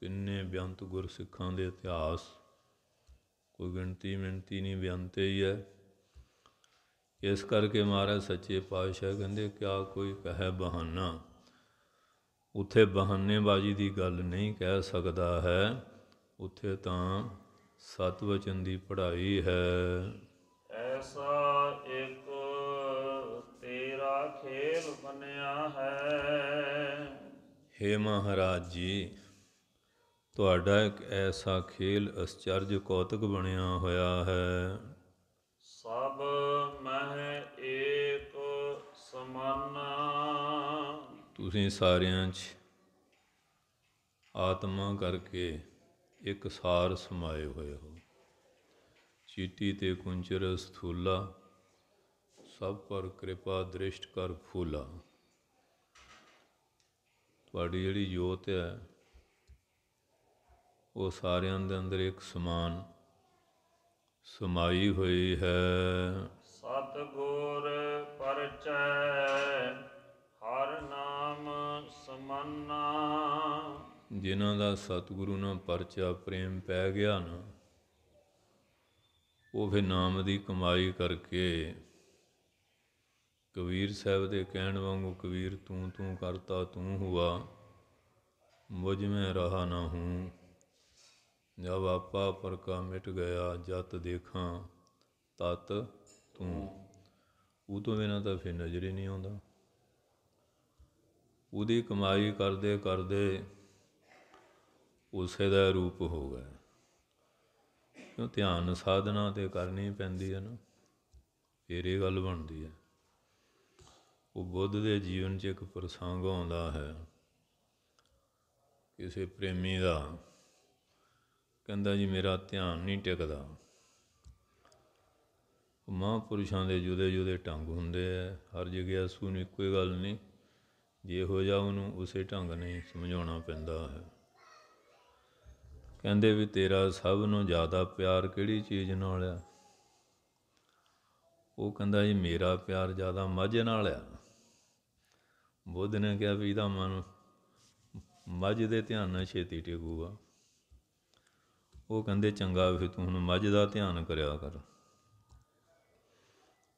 ਕਿੰਨੇ ਬੇਅੰਤ ਗੁਰਸਿੱਖਾਂ ਦੇ ਇਤਿਹਾਸ, ਕੋਈ ਗਿਣਤੀ ਮਿਣਤੀ ਨਹੀਂ, ਬੇਅੰਤੇ ਹੀ ਹੈ। ਇਸ ਕਰਕੇ ਮਹਾਰਾਜ ਸੱਚੇ ਪਾਤਸ਼ਾਹ ਕਹਿੰਦੇ ਕਿਆ ਕੋਈ ਕਹੇ ਬਹਾਨਾ। ਉੱਥੇ ਬਹਾਨੇਬਾਜ਼ੀ ਦੀ ਗੱਲ ਨਹੀਂ ਕਹਿ ਸਕਦਾ ਹੈ, ਉੱਥੇ ਤਾਂ ਸਤਿਵਚਨ ਦੀ ਪੜ੍ਹਾਈ ਹੈ। ਐਸਾ ਇੱਕ ਤੇਰਾ ਖੇਲ ਬਣਿਆ ਹੈ। ਹੇ ਮਹਾਰਾਜ ਜੀ, ਤੁਹਾਡਾ ਇੱਕ ਐਸਾ ਖੇਲ ਅਸਚਰਜ ਕੌਤਕ ਬਣਿਆ ਹੋਇਆ ਹੈ। ਸਭ ਮਹਿ ਏਕ ਸਮਾਨਾ। ਤੁਸੀਂ ਸਾਰਿਆਂ 'ਚ ਆਤਮਾ ਕਰਕੇ ਇੱਕ ਸਾਰ ਸਮਾਏ ਹੋਏ ਹੋ। ਚੀਟੀ ਤੇ ਕੁੰਚਰ ਸਥੂਲਾ, ਸਭ ਪਰ ਕਿਰਪਾ ਦ੍ਰਿਸ਼ਟ ਕਰ ਫੂਲਾ। ਤੁਹਾਡੀ ਜਿਹੜੀ ਜੋਤ ਹੈ ਉਹ ਸਾਰਿਆਂ ਦੇ ਅੰਦਰ ਇੱਕ ਸਮਾਨ ਸਮਾਈ ਹੋਈ ਹੈ। ਸਤਿਗੁਰ ਪਰਚੈ ਹਰਿ ਨਾਮ ਸਮਾਨਾ। ਜਿਨ੍ਹਾਂ ਦਾ ਸਤਿਗੁਰੂ ਨਾਲ ਪਰਚਾ ਪ੍ਰੇਮ ਪੈ ਗਿਆ ਨਾ, ਉਹ ਫਿਰ ਨਾਮ ਦੀ ਕਮਾਈ ਕਰਕੇ, ਕਬੀਰ ਸਾਹਿਬ ਦੇ ਕਹਿਣ ਵਾਂਗੂ, ਕਬੀਰ ਤੂੰ ਤੂੰ ਕਰਤਾ ਤੂੰ ਹੁਆ, ਮੁਝ ਮੈਂ ਰਹਾ ਨਾ ਹੂੰ। ਜਬ ਆਪਾ ਪਰ ਕਾ ਮਿਟ ਗਿਆ, ਜਤ ਦੇਖਾਂ ਤਤ ਤੂੰ। ਉਹ ਤੋਂ ਬਿਨਾਂ ਤਾਂ ਫਿਰ ਨਜ਼ਰ ਹੀ ਨਹੀਂ ਆਉਂਦਾ। ਉਹਦੀ ਕਮਾਈ ਕਰਦੇ ਕਰਦੇ ਉਸੇ ਦਾ ਰੂਪ ਹੋ ਗਿਆ। ਕਿਉਂ ਧਿਆਨ ਸਾਧਨਾ ਤਾਂ ਕਰਨੀ ਪੈਂਦੀ ਹੈ ਨਾ, ਫਿਰ ਇਹ ਗੱਲ ਬਣਦੀ ਹੈ। ਉਹ ਬੁੱਧ ਦੇ ਜੀਵਨ 'ਚ ਇੱਕ ਪ੍ਰਸੰਗ ਆਉਂਦਾ ਹੈ, ਕਿਸੇ ਪ੍ਰੇਮੀ ਦਾ। ਕਹਿੰਦਾ ਜੀ ਮੇਰਾ ਧਿਆਨ ਨਹੀਂ ਟਿਕਦਾ। ਮਹਾਂਪੁਰਸ਼ਾਂ ਦੇ ਜੁਦੇ ਜੁਦੇ ਢੰਗ ਹੁੰਦੇ ਹੈ, ਹਰ ਜਗਿਆਸੂ ਨੂੰ ਇੱਕੋ ਹੀ ਗੱਲ ਨਹੀਂ, ਜਿਹੋ ਜਿਹਾ ਉਹਨੂੰ ਉਸੇ ਢੰਗ ਨਹੀਂ ਸਮਝਾਉਣਾ ਪੈਂਦਾ ਹੈ। ਕਹਿੰਦੇ ਵੀ ਤੇਰਾ ਸਭ ਨੂੰ ਜ਼ਿਆਦਾ ਪਿਆਰ ਕਿਹੜੀ ਚੀਜ਼ ਨਾਲ ਆ? ਉਹ ਕਹਿੰਦਾ ਜੀ ਮੇਰਾ ਪਿਆਰ ਜ਼ਿਆਦਾ ਮੱਝ ਨਾਲ ਆ। ਬੁੱਧ ਨੇ ਕਿਹਾ ਵੀ ਇਹਦਾ ਮਨ ਮੱਝ ਦੇ ਧਿਆਨ ਨਾਲ ਛੇਤੀ ਟਿਕੂਗਾ। ਉਹ ਕਹਿੰਦੇ ਚੰਗਾ ਫਿਰ ਤੂੰ ਹੁਣ ਮੱਝ ਦਾ ਧਿਆਨ ਕਰਿਆ ਕਰ।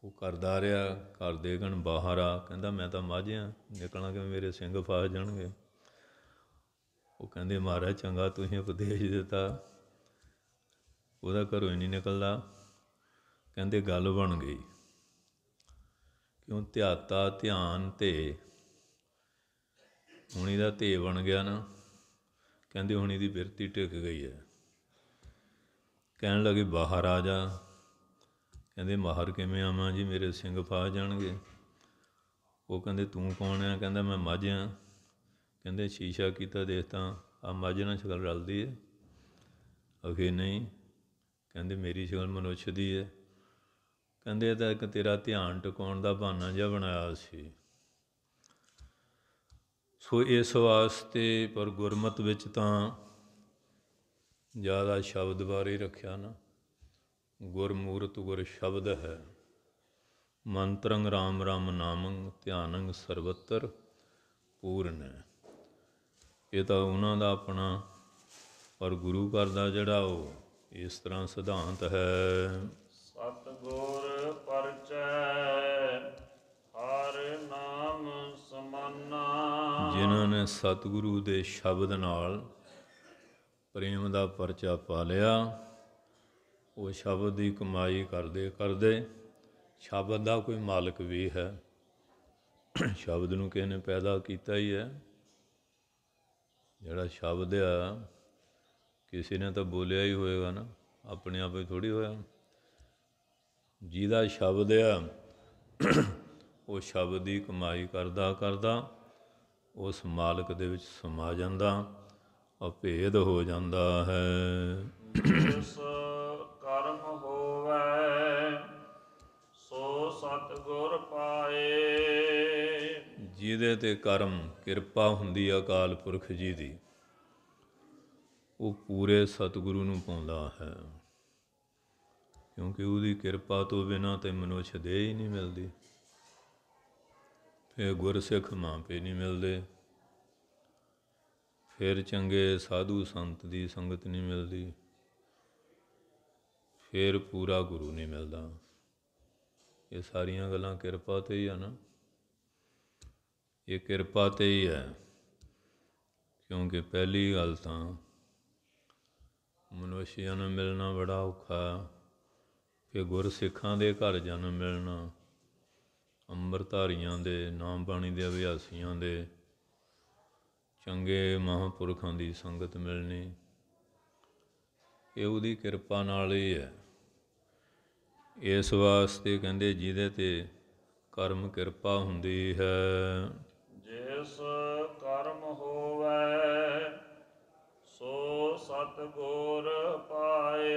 ਉਹ ਕਰਦਾ ਰਿਹਾ, ਘਰ ਦੇ ਕਹਿਣ ਬਾਹਰ ਆ। ਕਹਿੰਦਾ ਮੈਂ ਤਾਂ ਮੱਝ ਹਾਂ, ਨਿਕਲਣਾ ਕਿ ਮੇਰੇ ਸਿੰਘ ਫਸ ਜਾਣਗੇ। ਉਹ ਕਹਿੰਦੇ ਮਹਾਰਾਜ ਚੰਗਾ ਤੁਸੀਂ ਉਪਦੇਸ਼ ਦਿੱਤਾ, ਉਹਦਾ ਘਰੋਂ ਹੀ ਨਹੀਂ ਨਿਕਲਦਾ। ਕਹਿੰਦੇ ਗੱਲ ਬਣ ਗਈ। ਕਿਉਂ ਧਿਆਤਾ ਧਿਆਨ ਤੇ ਹੁਣ ਇਹਦਾ ਧੇ ਬਣ ਗਿਆ ਨਾ। ਕਹਿੰਦੇ ਹੁਣ ਇਹਦੀ ਬਿਰਤੀ ਟਿਕ ਗਈ ਹੈ। ਕਹਿਣ ਲੱਗੇ ਬਾਹਰ ਆ ਜਾ। ਕਹਿੰਦੇ ਬਾਹਰ ਕਿਵੇਂ ਆਵਾਂ ਜੀ, ਮੇਰੇ ਸਿੰਘ ਫਸ ਜਾਣਗੇ। ਉਹ ਕਹਿੰਦੇ ਤੂੰ ਕੌਣ ਆ? ਕਹਿੰਦਾ ਮੈਂ ਮੱਝ ਹਾਂ। ਕਹਿੰਦੇ ਸ਼ੀਸ਼ਾ ਕੀਤਾ ਦੇਖ ਤਾਂ ਆ ਮੱਝ ਨਾਲ ਸ਼ਕਲ ਰਲਦੀ ਹੈ? ਅਖੇ ਨਹੀਂ। ਕਹਿੰਦੇ ਮੇਰੀ ਸ਼ਕਲ ਮਨੁੱਖ ਦੀ ਹੈ। ਕਹਿੰਦੇ ਇਹ ਤਾਂ ਇੱਕ ਤੇਰਾ ਧਿਆਨ ਟਿਕਾਉਣ ਦਾ ਬਹਾਨਾ ਜਿਹਾ ਬਣਾਇਆ ਸੀ। ਸੋ ਇਸ ਵਾਸਤੇ ਪਰ ਗੁਰਮਤ ਵਿੱਚ ਤਾਂ ਜ਼ਿਆਦਾ ਸ਼ਬਦ ਬਾਰੇ ਰੱਖਿਆ ਨਾ। ਗੁਰਮੂਰਤ ਗੁਰ ਸ਼ਬਦ ਹੈ। ਮੰਤਰੰ ਰਾਮ ਰਾਮ ਨਾਮੰ ਧਿਆਨੰ ਸਰਬੱਤਰ ਪੂਰਨ ਹੈ। ਇਹ ਤਾਂ ਉਹਨਾਂ ਦਾ ਆਪਣਾ, ਪਰ ਗੁਰੂ ਘਰ ਦਾ ਜਿਹੜਾ ਉਹ ਇਸ ਤਰ੍ਹਾਂ ਸਿਧਾਂਤ ਹੈ। ਸਤਿਗੁਰ ਪਰਚੈ ਹਰਿ ਨਾਮ ਸਮਾਨਾ। ਜਿਨ੍ਹਾਂ ਨੇ ਸਤਿਗੁਰੂ ਦੇ ਸ਼ਬਦ ਨਾਲ ਪ੍ਰੇਮ ਦਾ ਪਰਚਾ ਪਾ ਲਿਆ, ਉਹ ਸ਼ਬਦ ਦੀ ਕਮਾਈ ਕਰਦੇ ਕਰਦੇ, ਸ਼ਬਦ ਦਾ ਕੋਈ ਮਾਲਕ ਵੀ ਹੈ। ਸ਼ਬਦ ਨੂੰ ਕਿਸੇ ਨੇ ਪੈਦਾ ਕੀਤਾ ਹੀ ਹੈ। ਜਿਹੜਾ ਸ਼ਬਦ ਆ ਕਿਸੇ ਨੇ ਤਾਂ ਬੋਲਿਆ ਹੀ ਹੋਏਗਾ ਨਾ, ਆਪਣੇ ਆਪ ਹੀ ਥੋੜ੍ਹੀ ਹੋਇਆ। ਜਿਹਦਾ ਸ਼ਬਦ ਆ ਉਹ ਸ਼ਬਦ ਦੀ ਕਮਾਈ ਕਰਦਾ ਕਰਦਾ ਉਸ ਮਾਲਕ ਦੇ ਵਿੱਚ ਸਮਾ ਜਾਂਦਾ, ਅਭੇਦ ਹੋ ਜਾਂਦਾ ਹੈ। ਜਿਸ ਕਰਮ ਹੋਵੈ ਸੋ ਸਤਿਗੁਰ ਪਾਏ। ਜਿਹਦੇ 'ਤੇ ਕਰਮ ਕਿਰਪਾ ਹੁੰਦੀ ਆ ਅਕਾਲ ਪੁਰਖ ਜੀ ਦੀ, ਉਹ ਪੂਰੇ ਸਤਿਗੁਰੂ ਨੂੰ ਪਾਉਂਦਾ ਹੈ। ਕਿਉਂਕਿ ਉਹਦੀ ਕਿਰਪਾ ਤੋਂ ਬਿਨਾਂ ਤਾਂ ਮਨੁੱਖ ਦੇ ਹੀ ਨਹੀਂ ਮਿਲਦੀ। ਫਿਰ ਗੁਰਸਿੱਖ ਮਾਪੇ ਨਹੀਂ ਮਿਲਦੇ, ਫਿਰ ਚੰਗੇ ਸਾਧੂ ਸੰਤ ਦੀ ਸੰਗਤ ਨਹੀਂ ਮਿਲਦੀ, ਫਿਰ ਪੂਰਾ ਗੁਰੂ ਨਹੀਂ ਮਿਲਦਾ। ਇਹ ਸਾਰੀਆਂ ਗੱਲਾਂ ਕਿਰਪਾ 'ਤੇ ਹੀ ਆ ਨਾ। ਇਹ ਕਿਰਪਾ 'ਤੇ ਹੀ ਹੈ। ਕਿਉਂਕਿ ਪਹਿਲੀ ਗੱਲ ਤਾਂ ਮਨੁੱਖਿਆਂ ਨੂੰ ਮਿਲਣਾ ਬੜਾ ਔਖਾ। ਫਿਰ ਗੁਰਸਿੱਖਾਂ ਦੇ ਘਰ ਜਨਮ ਮਿਲਣਾ, ਅੰਮ੍ਰਿਤਧਾਰੀਆਂ ਦੇ, ਨਾਮ ਬਾਣੀ ਦੇ ਅਭਿਆਸੀਆਂ ਦੇ, ਚੰਗੇ ਮਹਾਂਪੁਰਖਾਂ ਦੀ ਸੰਗਤ ਮਿਲਣੀ, ਇਹ ਉਹਦੀ ਕਿਰਪਾ ਨਾਲ ਹੀ ਹੈ। ਇਸ ਵਾਸਤੇ ਕਹਿੰਦੇ ਜਿਹਦੇ 'ਤੇ ਕਰਮ ਕਿਰਪਾ ਹੁੰਦੀ ਹੈ। ਜਿਸ ਕਰਮ ਹੋਵੈ ਸੋ ਸਤਿਗੁਰ ਪਾਏ।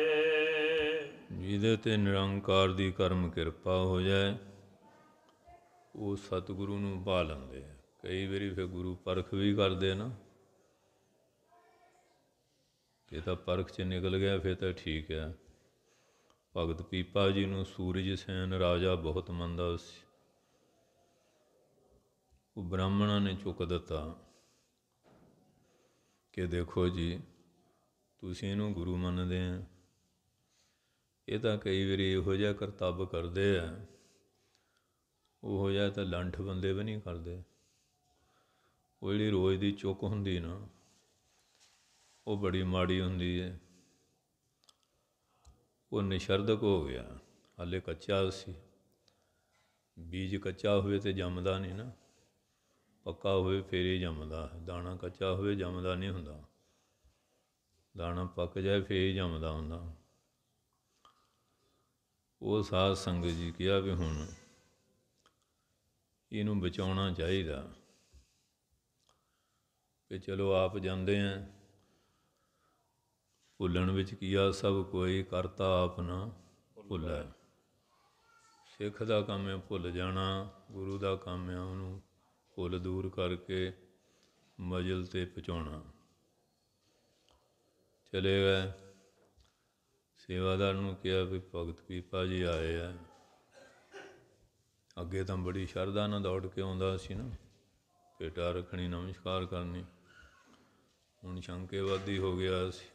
ਜਿਹਦੇ 'ਤੇ ਨਿਰੰਕਾਰ ਦੀ ਕਰਮ ਕਿਰਪਾ ਹੋ ਜਾਏ, ਉਹ ਸਤਿਗੁਰੂ ਨੂੰ ਪਾ ਲੈਂਦੇ ਆ। ਕਈ ਵਾਰੀ ਫਿਰ ਗੁਰੂ ਪਰਖ ਵੀ ਕਰਦੇ ਨਾ। ਇਹ ਤਾਂ ਪਰਖ 'ਚ ਨਿਕਲ ਗਿਆ ਫਿਰ ਤਾਂ ਠੀਕ ਹੈ। ਭਗਤ ਪੀਪਾ ਜੀ ਨੂੰ ਸੂਰਜ ਸੈਨ ਰਾਜਾ ਬਹੁਤ ਮੰਨਦਾ ਸੀ। ਉਹ ਬ੍ਰਾਹਮਣਾਂ ਨੇ ਚੁੱਕ ਦਿੱਤਾ ਕਿ ਦੇਖੋ ਜੀ ਤੁਸੀਂ ਇਹਨੂੰ ਗੁਰੂ ਮੰਨਦੇ ਆ, ਇਹ ਤਾਂ ਕਈ ਵਾਰੀ ਇਹੋ ਜਿਹਾ ਕਰਤੱਵ ਕਰਦੇ ਆ, ਉਹੋ ਜਿਹਾ ਤਾਂ ਲੰਠ ਬੰਦੇ ਵੀ ਨਹੀਂ ਕਰਦੇ। ਉਹ ਜਿਹੜੀ ਰੋਜ਼ ਦੀ ਚੁੱਕ ਹੁੰਦੀ ਨਾ, ਉਹ ਬੜੀ ਮਾੜੀ ਹੁੰਦੀ ਹੈ। ਉਹ ਨਿਸ਼ਰਦਕ ਹੋ ਗਿਆ, ਹਾਲੇ ਕੱਚਾ ਸੀ। ਬੀਜ ਕੱਚਾ ਹੋਵੇ ਤਾਂ ਜੰਮਦਾ ਨਹੀਂ ਨਾ, ਪੱਕਾ ਹੋਵੇ ਫਿਰ ਹੀ ਜੰਮਦਾ। ਦਾਣਾ ਕੱਚਾ ਹੋਵੇ ਜੰਮਦਾ ਨਹੀਂ ਹੁੰਦਾ, ਦਾਣਾ ਪੱਕ ਜਾਏ ਫਿਰ ਹੀ ਜੰਮਦਾ ਹੁੰਦਾ। ਉਹ ਸਾਧ ਸੰਗਤ ਜੀ ਕਿਹਾ ਵੀ ਹੁਣ ਇਹਨੂੰ ਬਚਾਉਣਾ ਚਾਹੀਦਾ। ਕਿ ਚਲੋ ਆਪ ਜਾਂਦੇ ਹਾਂ, ਭੁੱਲਣ ਵਿੱਚ ਕੀਆ ਸਭ ਕੋਈ, ਕਰਤਾ ਆਪ ਨਾ ਭੁੱਲੈ। ਸਿੱਖ ਦਾ ਕੰਮ ਹੈ ਭੁੱਲ ਜਾਣਾ, ਗੁਰੂ ਦਾ ਕੰਮ ਹੈ ਉਹਨੂੰ ਭੁੱਲ ਦੂਰ ਕਰਕੇ ਮੰਜ਼ਿਲ 'ਤੇ ਪਹੁੰਚਾਉਣਾ। ਚਲੇ ਗਏ। ਸੇਵਾਦਾਰ ਨੂੰ ਕਿਹਾ ਵੀ ਭਗਤ ਪੀਪਾ ਜੀ ਆਏ ਆ। ਅੱਗੇ ਤਾਂ ਬੜੀ ਸ਼ਰਧਾ ਨਾਲ ਦੌੜ ਕੇ ਆਉਂਦਾ ਸੀ ਨਾ, ਭੇਟਾ ਰੱਖਣੀ, ਨਮਸਕਾਰ ਕਰਨੀ। ਹੁਣ ਸ਼ੰਕੇਵਾਦੀ ਹੋ ਗਿਆ ਸੀ,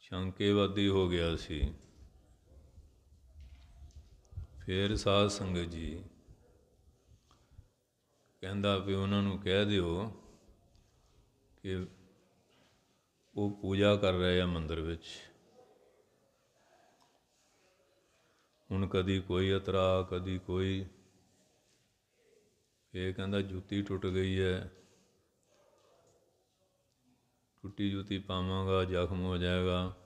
ਸ਼ੰਕੇਵਾਦੀ ਹੋ ਗਿਆ ਸੀ। ਫਿਰ ਸਾਧ ਸੰਗਤ ਜੀ ਕਹਿੰਦਾ ਵੀ ਉਹਨਾਂ ਨੂੰ ਕਹਿ ਦਿਓ ਕਿ ਉਹ ਪੂਜਾ ਕਰ ਰਹੇ ਆ ਮੰਦਰ ਵਿੱਚ। ਹੁਣ ਕਦੀ ਕੋਈ ਇਤਰਾ, ਕਦੀ ਕੋਈ। ਇਹ ਕਹਿੰਦਾ ਜੁੱਤੀ ਟੁੱਟ ਗਈ ਹੈ, ਟੁੱਟੀ ਜੁੱਤੀ ਪਾਵਾਂਗਾ ਜ਼ਖਮ ਹੋ ਜਾਏਗਾ,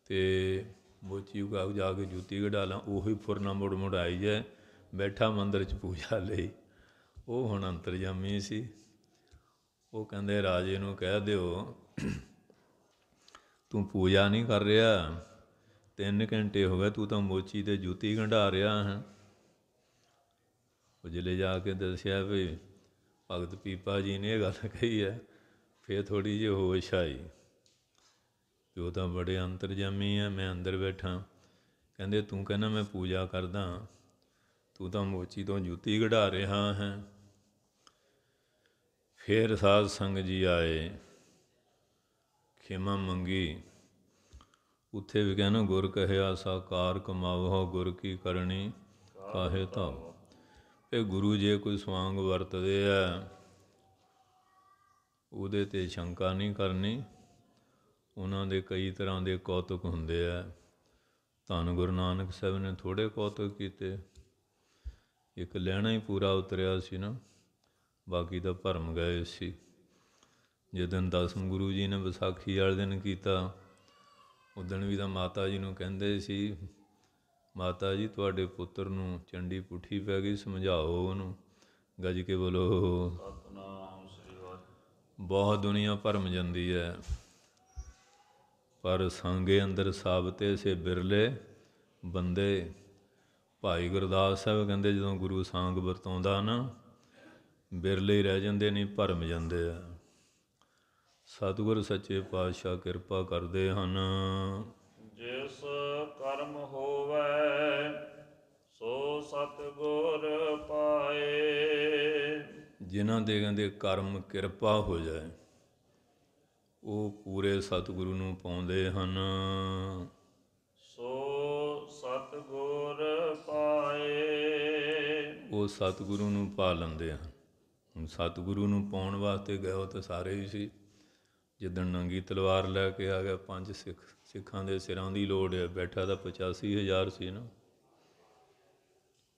ਅਤੇ ਮੋਚੀ ਉਗਾ ਜਾ ਕੇ ਜੁੱਤੀ ਕਢਾ ਲਾਂ, ਉਹੀ ਫੁਰਨਾ ਮੁੜ ਮੁੜ ਆਈ ਜਾਏ, ਬੈਠਾ ਮੰਦਰ 'ਚ ਪੂਜਾ ਲਈ। ਉਹ ਹੁਣ ਅੰਤਰਜਾਮੀ ਸੀ। ਉਹ ਕਹਿੰਦੇ ਰਾਜੇ ਨੂੰ ਕਹਿ ਦਿਓ ਤੂੰ ਪੂਜਾ ਨਹੀਂ ਕਰ ਰਿਹਾ, 3 ਘੰਟੇ ਹੋ ਗਏ ਤੂੰ ਤਾਂ ਮੋਚੀ 'ਤੇ ਜੁੱਤੀ ਗੰਢਾ ਰਿਹਾ ਹੈ। ਉਹ ਜ਼ਿਲ੍ਹੇ ਜਾ ਕੇ ਦੱਸਿਆ ਵੀ ਭਗਤ ਪੀਪਾ ਜੀ ਨੇ ਇਹ ਗੱਲ ਕਹੀ ਹੈ। ਫਿਰ ਥੋੜ੍ਹੀ ਜਿਹੀ ਹੋਸ਼ ਆਈ ਵੀ ਉਹ ਤਾਂ ਬੜੇ ਅੰਤਰਜਾਮੀ ਹੈ, ਮੈਂ ਅੰਦਰ ਬੈਠਾ। ਕਹਿੰਦੇ ਤੂੰ ਕਹਿੰਦਾ ਮੈਂ ਪੂਜਾ ਕਰਦਾ, ਤੂੰ ਤਾਂ ਮੋਚੀ ਤੋਂ ਜੁੱਤੀ ਕਢਾ ਰਿਹਾ ਹੈ। ਫਿਰ ਸਾਧ ਸੰਗਤ ਜੀ ਆਏ, ਖਿਮਾ ਮੰਗੀ। ਉੱਥੇ ਵੀ ਕਹਿੰਦਾ ਗੁਰ ਕਹਿਆ ਸਾਕਾਰ ਕਮਾਵੋ, ਗੁਰ ਕੀ ਕਰਨੀ ਕਾਹੇ ਧਾਵੋ। ਇਹ ਗੁਰੂ ਜੇ ਕੋਈ ਸਵਾਂਗ ਵਰਤਦੇ ਆ ਉਹਦੇ 'ਤੇ ਸ਼ੰਕਾ ਨਹੀਂ ਕਰਨੀ। ਉਹਨਾਂ ਦੇ ਕਈ ਤਰ੍ਹਾਂ ਦੇ ਕੌਤਕ ਹੁੰਦੇ ਆ। ਧੰਨ ਗੁਰੂ ਨਾਨਕ ਸਾਹਿਬ ਨੇ ਥੋੜ੍ਹੇ ਕੌਤਕ ਕੀਤੇ। ਇੱਕ ਲਹਿਣਾ ਹੀ ਪੂਰਾ ਉਤਰਿਆ ਸੀ ਨਾ, ਬਾਕੀ ਤਾਂ ਭਰਮ ਗਏ ਸੀ। ਜਿੱਦਣ ਦਸਮ ਗੁਰੂ ਜੀ ਨੇ ਵਿਸਾਖੀ ਵਾਲੇ ਦਿਨ ਕੀਤਾ, ਉਦਣ ਵੀ ਤਾਂ ਮਾਤਾ ਜੀ ਨੂੰ ਕਹਿੰਦੇ ਸੀ, ਮਾਤਾ ਜੀ ਤੁਹਾਡੇ ਪੁੱਤਰ ਨੂੰ ਚੰਡੀ ਪੁੱਠੀ ਪੈ ਗਈ, ਸਮਝਾਓ ਉਹਨੂੰ। ਗੱਜ ਕੇ ਬੋਲੋ ਸਤਿਨਾਮ ਸ੍ਰੀ ਵਾਹਿਗੁਰੂ। ਬਹੁਤ ਦੁਨੀਆ ਭਰਮ ਜਾਂਦੀ ਹੈ, ਪਰ ਸੰਗੇ ਅੰਦਰ ਸਾਬਤੇ ਸੇ ਬਿਰਲੇ ਬੰਦੇ। ਭਾਈ ਗੁਰਦਾਸ ਸਾਹਿਬ ਕਹਿੰਦੇ ਜਦੋਂ ਗੁਰੂ ਸਾਂਗ ਵਰਤਾਉਂਦਾ ਨਾ, ਬਿਰਲੇ ਹੀ ਰਹਿ ਜਾਂਦੇ, ਨਹੀਂ ਭਰਮ ਜਾਂਦੇ ਆ। ਸਤਿਗੁਰ ਸੱਚੇ ਪਾਤਸ਼ਾਹ ਕਿਰਪਾ ਕਰਦੇ ਹਨ। ਜਿਸ ਕਰਮ ਹੋਵੈ ਸੋ ਸਤਿਗੁਰ ਪਾਏ। ਜਿਨ੍ਹਾਂ ਦੇ ਕਹਿੰਦੇ ਕਰਮ ਕਿਰਪਾ ਹੋ ਜਾਏ ਉਹ ਪੂਰੇ ਸਤਿਗੁਰੂ ਨੂੰ ਪਾਉਂਦੇ ਹਨ। ਸੋ ਸਤਿਗੁਰ ਪਾਏ। ਉਹ ਸਤਿਗੁਰੂ ਨੂੰ ਪਾ ਲੈਂਦੇ ਹਨ। ਹੁਣ ਸਤਿਗੁਰੂ ਨੂੰ ਪਾਉਣ ਵਾਸਤੇ ਗਏ ਉਹ ਤਾਂ ਸਾਰੇ ਹੀ ਸੀ। ਜਿੱਦਣ ਨੰਗੀ ਤਲਵਾਰ ਲੈ ਕੇ ਆ ਗਿਆ, 5 ਸਿੱਖਾਂ ਦੇ ਸਿਰਾਂ ਦੀ ਲੋੜ ਹੈ। ਬੈਠਾ ਤਾਂ 85,000 ਸੀ ਨਾ,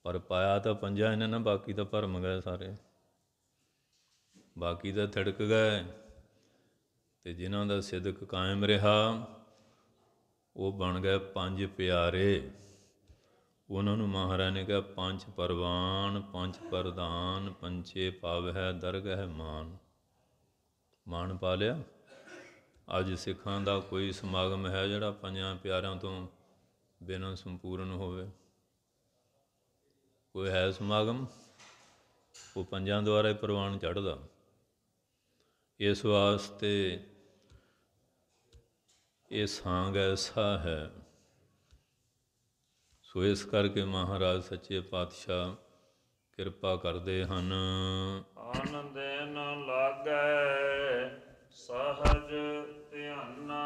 ਪਰ ਪਾਇਆ ਤਾਂ 5 ਇਹਨਾਂ ਨੇ, ਬਾਕੀ ਤਾਂ ਭਰਮ ਗਏ ਸਾਰੇ, ਬਾਕੀ ਤਾਂ ਥਿੜਕ ਗਏ। ਅਤੇ ਜਿਨ੍ਹਾਂ ਦਾ ਸਿਦਕ ਕਾਇਮ ਰਿਹਾ ਉਹ ਬਣ ਗਏ 5 ਪਿਆਰੇ। ਉਹਨਾਂ ਨੂੰ ਮਹਾਰਾਜ ਨੇ ਕਿਹਾ 5 ਪਰਵਾਨ 5 ਪ੍ਰਧਾਨ, ਪੰਚੇ ਪਾਵਹਿ ਦਰਗਹਿ ਮਾਨ। ਮਾਨ ਪਾ ਲਿਆ। ਅੱਜ ਸਿੱਖਾਂ ਦਾ ਕੋਈ ਸਮਾਗਮ ਹੈ ਜਿਹੜਾ 5 ਪਿਆਰਿਆਂ ਤੋਂ ਬਿਨਾਂ ਸੰਪੂਰਨ ਹੋਵੇ? ਕੋਈ ਹੈ ਸਮਾਗਮ? ਉਹ 5 ਦੁਆਰਾ ਹੀ ਪ੍ਰਵਾਨ ਚੜ੍ਹਦਾ। ਇਸ ਵਾਸਤੇ ਇਹ ਸਾਂਗ ਐਸਾ ਹੈ। ਸੋ ਇਸ ਕਰਕੇ ਮਹਾਰਾਜ ਸੱਚੇ ਪਾਤਸ਼ਾਹ ਕਿਰਪਾ ਕਰਦੇ ਹਨ। ਆਨੰਦ ਨ ਲਾਗੈ ਸਹਜ ਧਿਆਨਾ।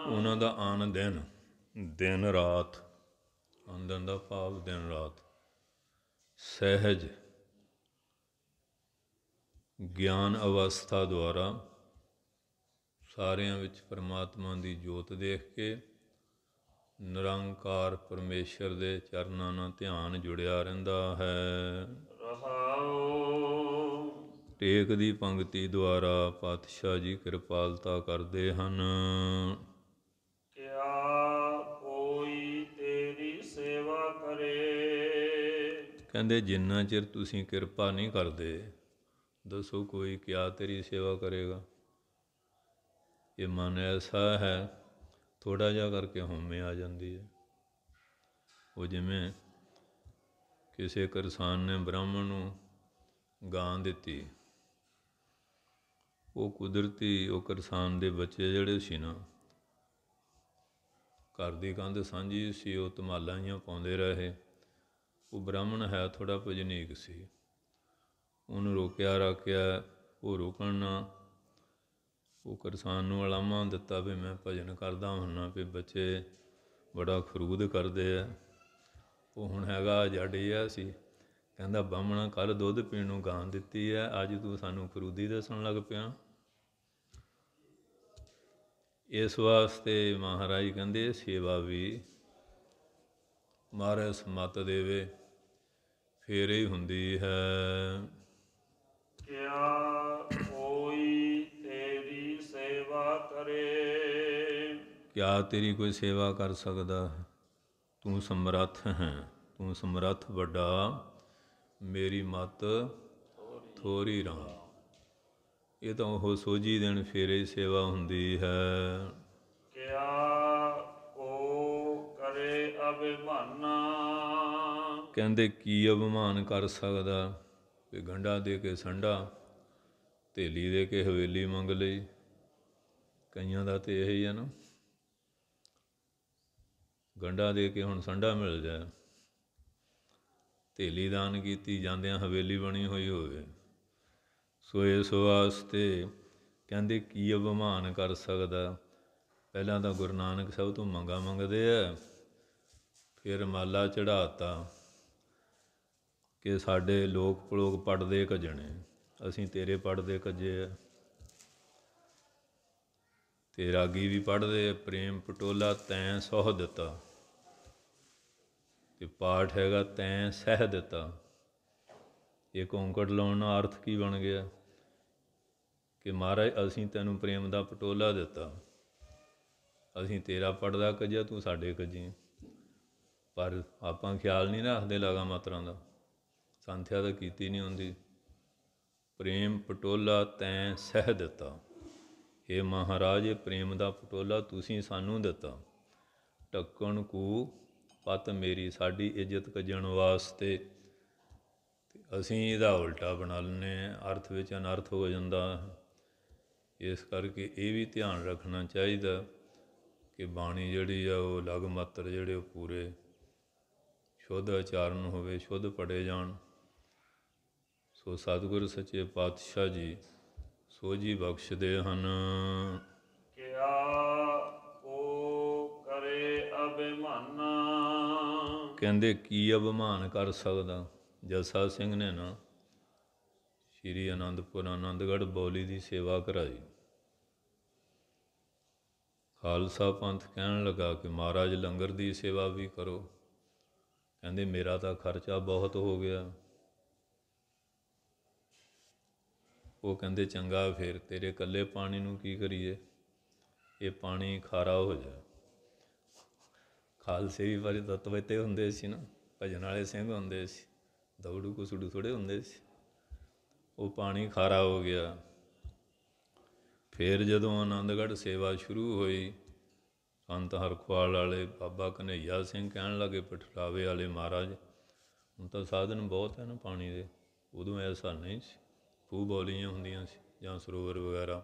ਉਹਨਾਂ ਦਾ ਆਨ ਦਿਨ, ਦਿਨ ਰਾਤ, ਆਨੰਦ ਦਾ ਭਾਵ ਦਿਨ ਰਾਤ, ਸਹਿਜ ਗਿਆਨ ਅਵਸਥਾ ਦੁਆਰਾ ਸਾਰਿਆਂ ਵਿੱਚ ਪਰਮਾਤਮਾ ਦੀ ਜੋਤ ਦੇਖ ਕੇ ਨਿਰੰਕਾਰ ਪਰਮੇਸ਼ਰ ਦੇ ਚਰਨਾਂ ਨਾਲ ਧਿਆਨ ਜੁੜਿਆ ਰਹਿੰਦਾ ਹੈ। ਰਹਾਉ। ਟੇਕ ਦੀ ਪੰਗਤੀ ਦੁਆਰਾ ਪਾਤਸ਼ਾਹ ਜੀ ਕਿਰਪਾਲਤਾ ਕਰਦੇ ਹਨ। ਕਿਆ ਕੋਈ ਤੇਰੀ ਸੇਵਾ ਕਰੇ। ਕਹਿੰਦੇ ਜਿੰਨਾ ਚਿਰ ਤੁਸੀਂ ਕਿਰਪਾ ਨਹੀਂ ਕਰਦੇ, ਦੱਸੋ ਕੋਈ ਕਿਆ ਤੇਰੀ ਸੇਵਾ ਕਰੇਗਾ। ਇਹ ਮਨ ਐਸਾ ਹੈ, ਥੋੜ੍ਹਾ ਜਿਹਾ ਕਰਕੇ ਹਉਮੈ ਆ ਜਾਂਦੀ ਹੈ। ਉਹ ਜਿਵੇਂ ਕਿਸੇ ਕਿਸਾਨ ਨੇ ਬ੍ਰਾਹਮਣ ਨੂੰ ਗਾਂ ਦਿੱਤੀ, ਉਹ ਕੁਦਰਤੀ ਉਹ ਕਿਸਾਨ ਦੇ ਬੱਚੇ ਜਿਹੜੇ ਸੀ ਨਾ, ਘਰ ਦੀ ਕੰਧ ਸਾਂਝੀ ਸੀ, ਉਹ ਧਮਾਲਾਂ ਜਿਹੀਆਂ ਪਾਉਂਦੇ ਰਹੇ। ਉਹ ਬ੍ਰਾਹਮਣ ਹੈ ਥੋੜ੍ਹਾ ਭਜਨੀਕ ਸੀ, ਉਹਨੂੰ ਰੋਕਿਆ ਰਾਕਿਆ, ਉਹ ਰੁਕਣ ਨਾ। ਉਹ ਕਿਸਾਨ ਨੂੰ ਉਲਾਂਭਾ ਦਿੱਤਾ ਵੀ ਮੈਂ ਭਜਨ ਕਰਦਾ ਹੁੰਦਾ, ਵੀ ਬੱਚੇ ਬੜਾ ਖਰੂਦ ਕਰਦੇ ਆ। ਉਹ ਹੁਣ ਹੈਗਾ ਜੱਡ ਜਿਹਾ ਸੀ, ਕਹਿੰਦਾ ਬਾਹਮਣਾ ਕੱਲ੍ਹ ਦੁੱਧ ਪੀਣ ਨੂੰ ਗਾਂ ਦਿੱਤੀ ਹੈ, ਅੱਜ ਤੂੰ ਸਾਨੂੰ ਖਰੂਦੀ ਦੱਸਣ ਲੱਗ ਪਿਆ। ਇਸ ਵਾਸਤੇ ਮਹਾਰਾਜ ਕਹਿੰਦੇ ਸੇਵਾ ਵੀ ਮਹਾਰਾਜ ਸਮੱਤ ਦੇਵੇ ਫੇਰ ਹੀ ਹੁੰਦੀ ਹੈ। ਕਿਆ ਕੋਈ ਤੇਰੀ ਸੇਵਾ ਕਰੇ। ਕਿਆ ਤੇਰੀ ਕੋਈ ਸੇਵਾ ਕਰ ਸਕਦਾ? ਤੂੰ ਸਮਰੱਥ ਹੈ। ਤੂੰ ਸਮਰੱਥ ਵੱਡਾ, ਮੇਰੀ ਮੱਤ ਥੋੜ੍ਹੀ ਰਾਮ। ਇਹ ਤਾਂ ਉਹ ਸੋਝੀ ਦੇਣ ਫੇਰੇ ਸੇਵਾ ਹੁੰਦੀ ਹੈ। ਕਿਆ ਕੋ ਕਰੇ ਅਭਿਮਾਨਾ। ਕਹਿੰਦੇ ਕੀ ਅਭਿਮਾਨ ਕਰ ਸਕਦਾ, ਵੀ ਗੰਢਾ ਦੇ ਕੇ ਸੰਡਾ, ਧੇਲੀ ਦੇ ਕੇ ਹਵੇਲੀ ਮੰਗ ਲਈ। ਕਈਆਂ ਦਾ ਤਾਂ ਇਹ ਹੀ ਹੈ ਨਾ, ਗੰਢਾ ਦੇ ਕੇ ਹੁਣ ਸੰਡਾ ਮਿਲ ਜਾਏ, ਧੇਲੀ ਦਾਨ ਕੀਤੀ, ਜਾਂਦਿਆਂ ਹਵੇਲੀ ਬਣੀ ਹੋਈ ਹੋਵੇ। ਸੋ ਇਸ ਵਾਸਤੇ ਕਹਿੰਦੇ ਕੀ ਅਭਿਮਾਨ ਕਰ ਸਕਦਾ। ਪਹਿਲਾਂ ਤਾਂ ਗੁਰੂ ਨਾਨਕ ਸਾਹਿਬ ਤੋਂ ਮੰਗਾ ਮੰਗਦੇ ਆ, ਫਿਰ ਮਾਲਾ ਚੜ੍ਹਾਤਾ ਕਿ ਸਾਡੇ ਲੋਕ ਪਲੋਕ ਪੜਦੇ ਕੱਜਣੇ, ਅਸੀਂ ਤੇਰੇ ਪੜਦੇ ਕੱਜੇ ਆ। ਤੇ ਰਾਗੀ ਵੀ ਪੜ੍ਹਦੇ ਪ੍ਰੇਮ ਪਟੋਲਾ ਤੈਂ ਸੋਹ ਦਿੱਤਾ, ਤੇ ਪਾਠ ਹੈਗਾ ਤੈਂ ਸਹਿ ਦਿੱਤਾ। ਇਹ ਔਂਕੜ ਲਾਉਣ ਦਾ ਅਰਥ ਕੀ ਬਣ ਗਿਆ ਕਿ ਮਹਾਰਾਜ ਅਸੀਂ ਤੈਨੂੰ ਪ੍ਰੇਮ ਦਾ ਪਟੋਲਾ ਦਿੱਤਾ, ਅਸੀਂ ਤੇਰਾ ਪੜਦਾ ਕੱਜਿਆ, ਤੂੰ ਸਾਡੇ ਕੱਜੀ। ਪਰ ਆਪਾਂ ਖਿਆਲ ਨਹੀਂ ਰੱਖਦੇ ਲਾਗਾ ਮਾਤਰਾਂ ਦਾ, ਸੰਥਿਆ ਤਾਂ ਕੀਤੀ ਨਹੀਂ ਹੁੰਦੀ। ਪ੍ਰੇਮ ਪਟੋਲਾ ਤੈਂ ਸਹਿ ਦਿੱਤਾ, ਇਹ ਮਹਾਰਾਜ ਪ੍ਰੇਮ ਦਾ ਪਟੋਲਾ ਤੁਸੀਂ ਸਾਨੂੰ ਦਿੱਤਾ। ਢੱਕਣ ਕੂ ਪਤ ਮੇਰੀ, ਸਾਡੀ ਇੱਜ਼ਤ ਕੱਜਣ ਵਾਸਤੇ। ਅਸੀਂ ਇਹਦਾ ਉਲਟਾ ਬਣਾ ਲੈਂਦੇ ਹਾਂ, ਅਰਥ ਵਿੱਚ ਅਨਰਥ ਹੋ ਜਾਂਦਾ। ਇਸ ਕਰਕੇ ਇਹ ਵੀ ਧਿਆਨ ਰੱਖਣਾ ਚਾਹੀਦਾ ਕਿ ਬਾਣੀ ਜਿਹੜੀ ਆ ਉਹ ਲਗ ਮਾਤਰ ਜਿਹੜੇ ਉਹ ਪੂਰੇ ਸ਼ੁੱਧ ਉਚਾਰਨ ਹੋਵੇ, ਸ਼ੁੱਧ ਪੜ੍ਹੇ ਜਾਣ। ਸੋ ਸਤਿਗੁਰ ਸੱਚੇ ਪਾਤਸ਼ਾਹ ਜੀ ਸੋਝੀ ਬਖਸ਼ਦੇ ਹਨ। ਕਿਆ ਕੋ ਕਰੇ ਅਭਿਮਾਨਾ। ਕਹਿੰਦੇ ਕੀ ਅਭਿਮਾਨ ਕਰ ਸਕਦਾ। ਜੱਸਾ ਸਿੰਘ ਨੇ ਨਾ ਸ਼੍ਰੀ ਅਨੰਦਪੁਰ ਆਨੰਦਗੜ੍ਹ ਬੌਲੀ ਦੀ ਸੇਵਾ ਕਰਾਈ। ਖਾਲਸਾ ਪੰਥ ਕਹਿਣ ਲੱਗਾ ਕਿ ਮਹਾਰਾਜ ਲੰਗਰ ਦੀ ਸੇਵਾ ਵੀ ਕਰੋ। ਕਹਿੰਦੇ ਮੇਰਾ ਤਾਂ ਖਰਚਾ ਬਹੁਤ ਹੋ ਗਿਆ। ਉਹ ਕਹਿੰਦੇ ਚੰਗਾ, ਫਿਰ ਤੇਰੇ ਇਕੱਲੇ ਪਾਣੀ ਨੂੰ ਕੀ ਕਰੀਏ, ਇਹ ਪਾਣੀ ਖਾਰਾ ਹੋ ਜਾਏ। ਖਾਲਸੇ ਵੀ ਬੜੇ ਤਤਵਤੇ ਹੁੰਦੇ ਸੀ ਨਾ, ਭਜਨ ਵਾਲੇ ਸਿੰਘ ਹੁੰਦੇ ਸੀ, ਦੌੜੂ ਕੁਸੜੂ ਥੋੜ੍ਹੇ ਹੁੰਦੇ ਸੀ। ਉਹ ਪਾਣੀ ਖਾਰਾ ਹੋ ਗਿਆ। ਫਿਰ ਜਦੋਂ ਆਨੰਦਗੜ੍ਹ ਸੇਵਾ ਸ਼ੁਰੂ ਹੋਈ, ਸੰਤ ਹਰਖਵਾਲ ਵਾਲੇ ਬਾਬਾ ਘਨੱਈਆ ਸਿੰਘ ਕਹਿਣ ਲੱਗੇ ਪਠਲਾਵੇ ਵਾਲੇ ਮਹਾਰਾਜ ਹੁਣ ਤਾਂ ਸਾਧਨ ਬਹੁਤ ਹੈ ਨਾ ਪਾਣੀ ਦੇ, ਉਦੋਂ ਐਸਾ ਨਹੀਂ ਸੀ, ਖੂਹ ਬੌਲੀਆਂ ਹੁੰਦੀਆਂ ਸੀ ਜਾਂ ਸਰੋਵਰ ਵਗੈਰਾ।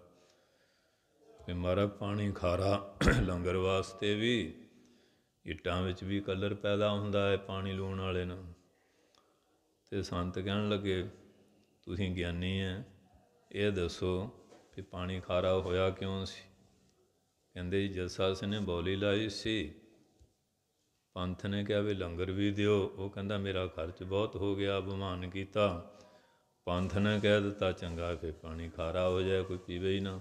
ਵੀ ਮਹਾਰਾਜ ਪਾਣੀ ਖਾਰਾ, ਲੰਗਰ ਵਾਸਤੇ ਵੀ, ਇੱਟਾਂ ਵਿੱਚ ਵੀ ਕਲਰ ਪੈਦਾ ਹੁੰਦਾ ਹੈ ਪਾਣੀ ਲੂਣ ਵਾਲੇ ਨਾਲ। ਅਤੇ ਸੰਤ ਕਹਿਣ ਲੱਗੇ ਤੁਸੀਂ ਗਿਆਨੀ ਹੈ, ਇਹ ਦੱਸੋ ਵੀ ਪਾਣੀ ਖਾਰਾ ਹੋਇਆ ਕਿਉਂ ਸੀ। ਕਹਿੰਦੇ ਜੀ ਜੱਸਾ ਸਿੰਘ ਨੇ ਬੌਲੀ ਲਾਈ ਸੀ, ਪੰਥ ਨੇ ਕਿਹਾ ਵੀ ਲੰਗਰ ਵੀ ਦਿਓ, ਉਹ ਕਹਿੰਦਾ ਮੇਰਾ ਖਰਚ ਬਹੁਤ ਹੋ ਗਿਆ, ਅਭਿਮਾਨ ਕੀਤਾ। ਪੰਥ ਨੇ ਕਹਿ ਦਿੱਤਾ ਚੰਗਾ ਫਿਰ ਪਾਣੀ ਖਾਰਾ ਹੋ ਜਾਏ, ਕੋਈ ਪੀਵੇ ਹੀ ਨਾ।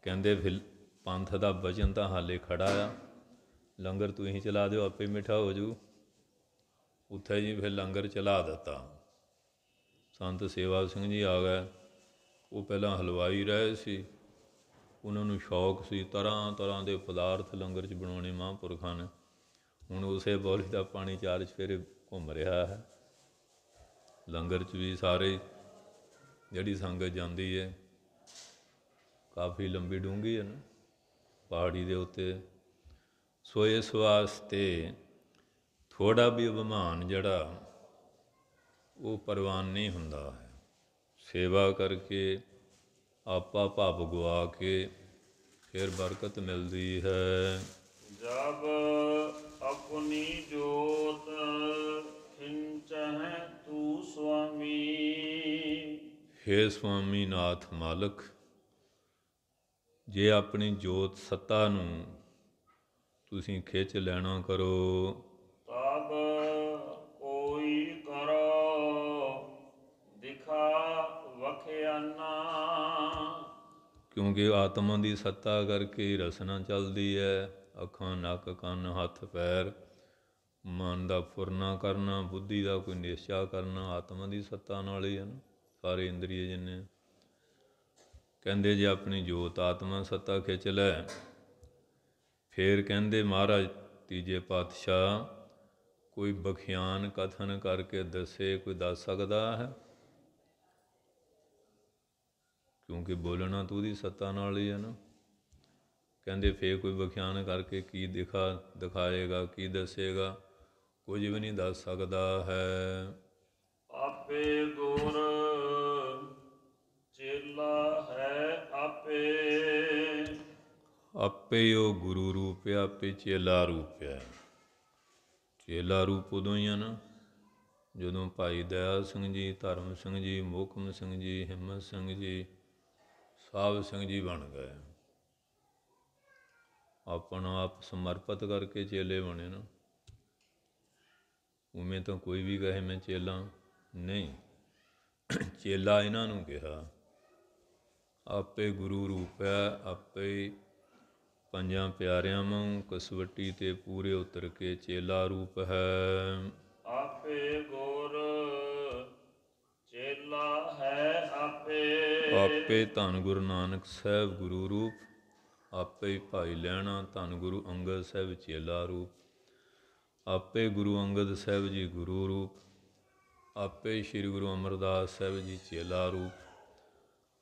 ਕਹਿੰਦੇ ਫਿਰ ਪੰਥ ਦਾ ਵਚਨ ਤਾਂ ਹਾਲੇ ਖੜਾ ਆ, ਲੰਗਰ ਤੁਸੀਂ ਚਲਾ ਦਿਓ ਆਪੇ ਮਿੱਠਾ ਹੋ ਜੂ। ਉੱਥੇ ਜੀ ਫਿਰ ਲੰਗਰ ਚਲਾ ਦਿੱਤਾ। ਸੰਤ ਸੇਵਾ ਸਿੰਘ ਜੀ ਆ ਗਏ। ਉਹ ਪਹਿਲਾਂ ਹਲਵਾਈ ਰਹੇ ਸੀ, ਉਹਨਾਂ ਨੂੰ ਸ਼ੌਕ ਸੀ ਤਰ੍ਹਾਂ ਤਰ੍ਹਾਂ ਦੇ ਪਦਾਰਥ ਲੰਗਰ 'ਚ ਬਣਾਉਣੇ ਮਹਾਂਪੁਰਖਾਂ ਨੇ। ਹੁਣ ਉਸੇ ਬੌਲੀ ਦਾ ਪਾਣੀ 4 ਚੁਫੇਰੇ ਘੁੰਮ ਰਿਹਾ ਹੈ। ਲੰਗਰ 'ਚ ਵੀ ਸਾਰੇ ਜਿਹੜੀ ਸੰਗਤ ਜਾਂਦੀ ਹੈ, ਕਾਫੀ ਲੰਬੀ ਡੂੰਘੀ ਹੈ ਨਾ ਪਹਾੜੀ ਦੇ ਉੱਤੇ। ਸੋ ਇਸ ਵਾਸਤੇ ਥੋੜ੍ਹਾ ਵੀ ਅਭਿਮਾਨ ਜਿਹੜਾ ਉਹ ਪ੍ਰਵਾਨ ਨਹੀਂ ਹੁੰਦਾ ਹੈ। ਸੇਵਾ ਕਰਕੇ ਆਪਾ ਭਾਵ ਗਵਾ ਕੇ ਫਿਰ ਬਰਕਤ ਮਿਲਦੀ ਹੈ। ਜਬ ਆਪਣੀ ਜੋਤ ਖਿੰਚਹਿ ਤੂੰ ਸੁਆਮੀ। ਹੇ ਸੁਆਮੀ ਨਾਥ ਮਾਲਕ, ਜੇ ਆਪਣੀ ਜੋਤ ਸੱਤਾ ਨੂੰ ਤੁਸੀਂ ਖਿੱਚ ਲੈਣਾ ਕਰੋ, ਤਬ ਕੋਈ ਕਰੋ ਦਿਖਾ ਵਖਿਆਨਾ। ਕਿਉਂਕਿ ਆਤਮਾ ਦੀ ਸੱਤਾ ਕਰਕੇ ਰਸਨਾ ਚੱਲਦੀ ਹੈ। ਅੱਖਾਂ, ਨੱਕ, ਕੰਨ, ਹੱਥ, ਪੈਰ, ਮਨ ਦਾ ਫੁਰਨਾ ਕਰਨਾ, ਬੁੱਧੀ ਦਾ ਕੋਈ ਨਿਸ਼ਚਾ ਕਰਨਾ, ਆਤਮਾ ਦੀ ਸੱਤਾ ਨਾਲ ਹੀ ਹੈ ਨਾ ਸਾਰੇ ਇੰਦਰੀਏ ਜਿੰਨੇ। ਕਹਿੰਦੇ ਜੇ ਆਪਣੀ ਜੋਤ ਆਤਮਾ ਸੱਤਾ ਖਿੱਚ ਲੈ, ਫਿਰ ਕਹਿੰਦੇ ਮਹਾਰਾਜ ਤੀਜੇ ਪਾਤਸ਼ਾਹ ਕੋਈ ਬਖਿਆਨ ਕਥਨ ਕਰਕੇ ਦੱਸੇ, ਕੋਈ ਦੱਸ ਸਕਦਾ ਹੈ? ਕਿਉਂਕਿ ਬੋਲਣਾ ਤਾਂ ਉਹਦੀ ਸੱਤਾ ਨਾਲ ਹੀ ਹੈ ਨਾ। ਕਹਿੰਦੇ ਫੇਰ ਕੋਈ ਬਖਿਆਨ ਕਰਕੇ ਕੀ ਦਿਖਾਏਗਾ, ਕੀ ਦੱਸੇਗਾ? ਕੁਝ ਵੀ ਨਹੀਂ ਦੱਸ ਸਕਦਾ ਹੈ। ਆਪੇ ਗੁਰ ਚੇਲਾ ਹੈ ਆਪੇ। ਆਪੇ ਉਹ ਗੁਰੂ ਰੂਪ ਹੈ, ਆਪੇ ਚੇਲਾ ਰੂਪ ਹੈ। ਚੇਲਾ ਰੂਪ ਉਦੋਂ ਹੀ ਆ ਨਾ ਜਦੋਂ ਭਾਈ ਦਇਆ ਸਿੰਘ ਜੀ, ਧਰਮ ਸਿੰਘ ਜੀ, ਮੋਹਕਮ ਸਿੰਘ ਜੀ, ਹਿੰਮਤ ਸਿੰਘ ਜੀ, ਸਾਹਿਬ ਸਿੰਘ ਜੀ ਬਣ ਗਏ। ਆਪਣਾ ਆਪ ਸਮਰਪਿਤ ਕਰਕੇ ਚੇਲੇ ਬਣੇ ਨਾ। ਉਵੇਂ ਤਾਂ ਕੋਈ ਵੀ ਕਹੇ ਮੈਂ ਚੇਲਾ ਨਹੀਂ, ਚੇਲਾ ਇਹਨਾਂ ਨੂੰ ਕਿਹਾ। ਆਪੇ ਗੁਰੂ ਰੂਪ ਹੈ, ਆਪੇ ਪੰਜਾਂ ਪਿਆਰਿਆਂ ਵਾਂਗ ਕਸਵੱਟੀ ਤੇ ਪੂਰੇ ਉਤਰ ਕੇ ਚੇਲਾ ਰੂਪ ਹੈ। ਆਪੇ ਗੁਰ ਚੇਲਾ ਹੈ ਆਪੇ। ਆਪੇ ਧੰਨ ਗੁਰੂ ਨਾਨਕ ਸਾਹਿਬ ਗੁਰੂ ਰੂਪ, ਆਪੇ ਭਾਈ ਲਹਿਣਾ ਧੰਨ ਗੁਰੂ ਅੰਗਦ ਸਾਹਿਬ ਚੇਲਾ ਰੂਪ, ਆਪੇ ਗੁਰੂ ਅੰਗਦ ਸਾਹਿਬ ਜੀ ਗੁਰੂ ਰੂਪ, ਆਪੇ ਸ੍ਰੀ ਗੁਰੂ ਅਮਰਦਾਸ ਸਾਹਿਬ ਜੀ ਚੇਲਾ ਰੂਪ,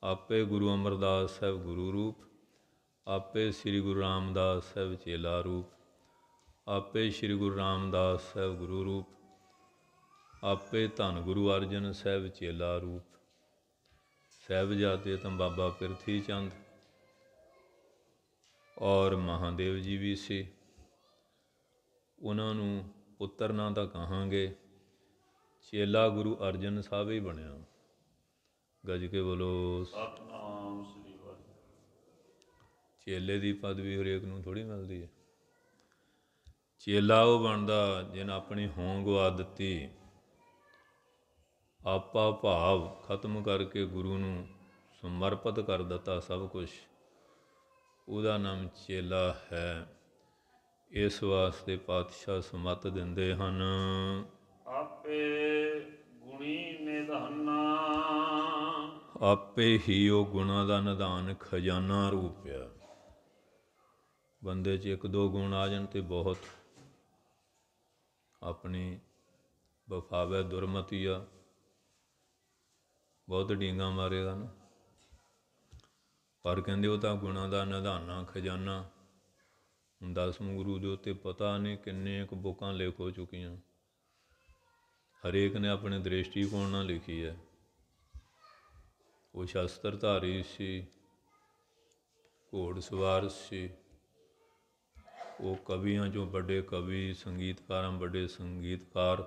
ਆਪੇ ਗੁਰੂ ਅਮਰਦਾਸ ਸਾਹਿਬ ਗੁਰੂ ਰੂਪ, ਆਪੇ ਸ੍ਰੀ ਗੁਰੂ ਰਾਮਦਾਸ ਸਾਹਿਬ ਚੇਲਾ ਰੂਪ, ਆਪੇ ਸ੍ਰੀ ਗੁਰੂ ਰਾਮਦਾਸ ਸਾਹਿਬ ਗੁਰੂ ਰੂਪ, ਆਪੇ ਧੰਨ ਗੁਰੂ ਅਰਜਨ ਸਾਹਿਬ ਚੇਲਾ ਰੂਪ। ਸਾਹਿਬਜ਼ਾਦੇ ਤਾਂ ਬਾਬਾ ਪਿਰਥੀ ਚੰਦ ਔਰ ਮਹਾਦੇਵ ਜੀ ਵੀ ਸੀ। ਉਹਨਾਂ ਨੂੰ ਪੁੱਤਰ ਨਾ ਤਾਂ ਕਹਾਂਗੇ, ਚੇਲਾ ਗੁਰੂ ਅਰਜਨ ਸਾਹਿਬ ਹੀ ਬਣਿਆ। ਗੱਜ ਕੇ ਬੋਲੋ ਸਤਿਨਾਮ ਸ੍ਰੀ ਵਾਹਿਗੁਰੂ। ਚੇਲੇ ਦੀ ਪਦਵੀ ਹਰੇਕ ਨੂੰ ਥੋੜ੍ਹੀ ਮਿਲਦੀ ਹੈ। ਚੇਲਾ ਉਹ ਬਣਦਾ ਜਿਹਨੇ ਆਪਣੀ ਹੋਂਦ ਗਵਾ ਦਿੱਤੀ, ਆਪਾ ਭਾਵ ਖਤਮ ਕਰਕੇ ਗੁਰੂ ਨੂੰ ਸਮਰਪਿਤ ਕਰ ਦਿੱਤਾ ਸਭ ਕੁਛ, ਉਹਦਾ ਨਾਮ ਚੇਲਾ ਹੈ। ਇਸ ਵਾਸਤੇ ਪਾਤਸ਼ਾਹ ਸਮੱਤ ਦਿੰਦੇ ਹਨ, ਆਪੇ ਗੁਣੀ ਨਿਧਾਨਾ। ਆਪੇ ਹੀ ਉਹ ਗੁਣਾਂ ਦਾ ਨਿਧਾਨ ਖਜ਼ਾਨਾ ਰੂਪ ਆ। ਬੰਦੇ 'ਚ ਇੱਕ ਦੋ ਗੁਣ ਆ ਜਾਣ ਤੇ ਬਹੁਤ ਆਪਣੀ ਵਫਾਵੇ ਦੁਰਮਤੀ ਆ, ਬਹੁਤ ਡੀਂਗਾ ਮਾਰੇਗਾ ਨਾ। ਪਰ ਕਹਿੰਦੇ ਉਹ ਤਾਂ ਗੁਣਾਂ ਦਾ ਨਿਧਾਨਾ ਖਜ਼ਾਨਾ। ਹੁਣ 10ਵੇਂ ਗੁਰੂ ਦੇ ਉੱਤੇ ਪਤਾ ਨਹੀਂ ਕਿੰਨੇ ਕੁ ਬੁੱਕਾਂ ਲਿਖ ਹੋ ਚੁੱਕੀਆਂ। ਹਰੇਕ ਨੇ ਆਪਣੇ ਦ੍ਰਿਸ਼ਟੀਕੋਣ ਨਾਲ ਲਿਖੀ ਹੈ। ਉਹ ਸ਼ਸਤਰਧਾਰੀ ਸੀ, ਘੋੜ ਸਵਾਰ ਸੀ, ਉਹ ਕਵੀਆਂ 'ਚੋਂ ਵੱਡੇ ਕਵੀ, ਸੰਗੀਤਕਾਰਾਂ ਵੱਡੇ ਸੰਗੀਤਕਾਰ,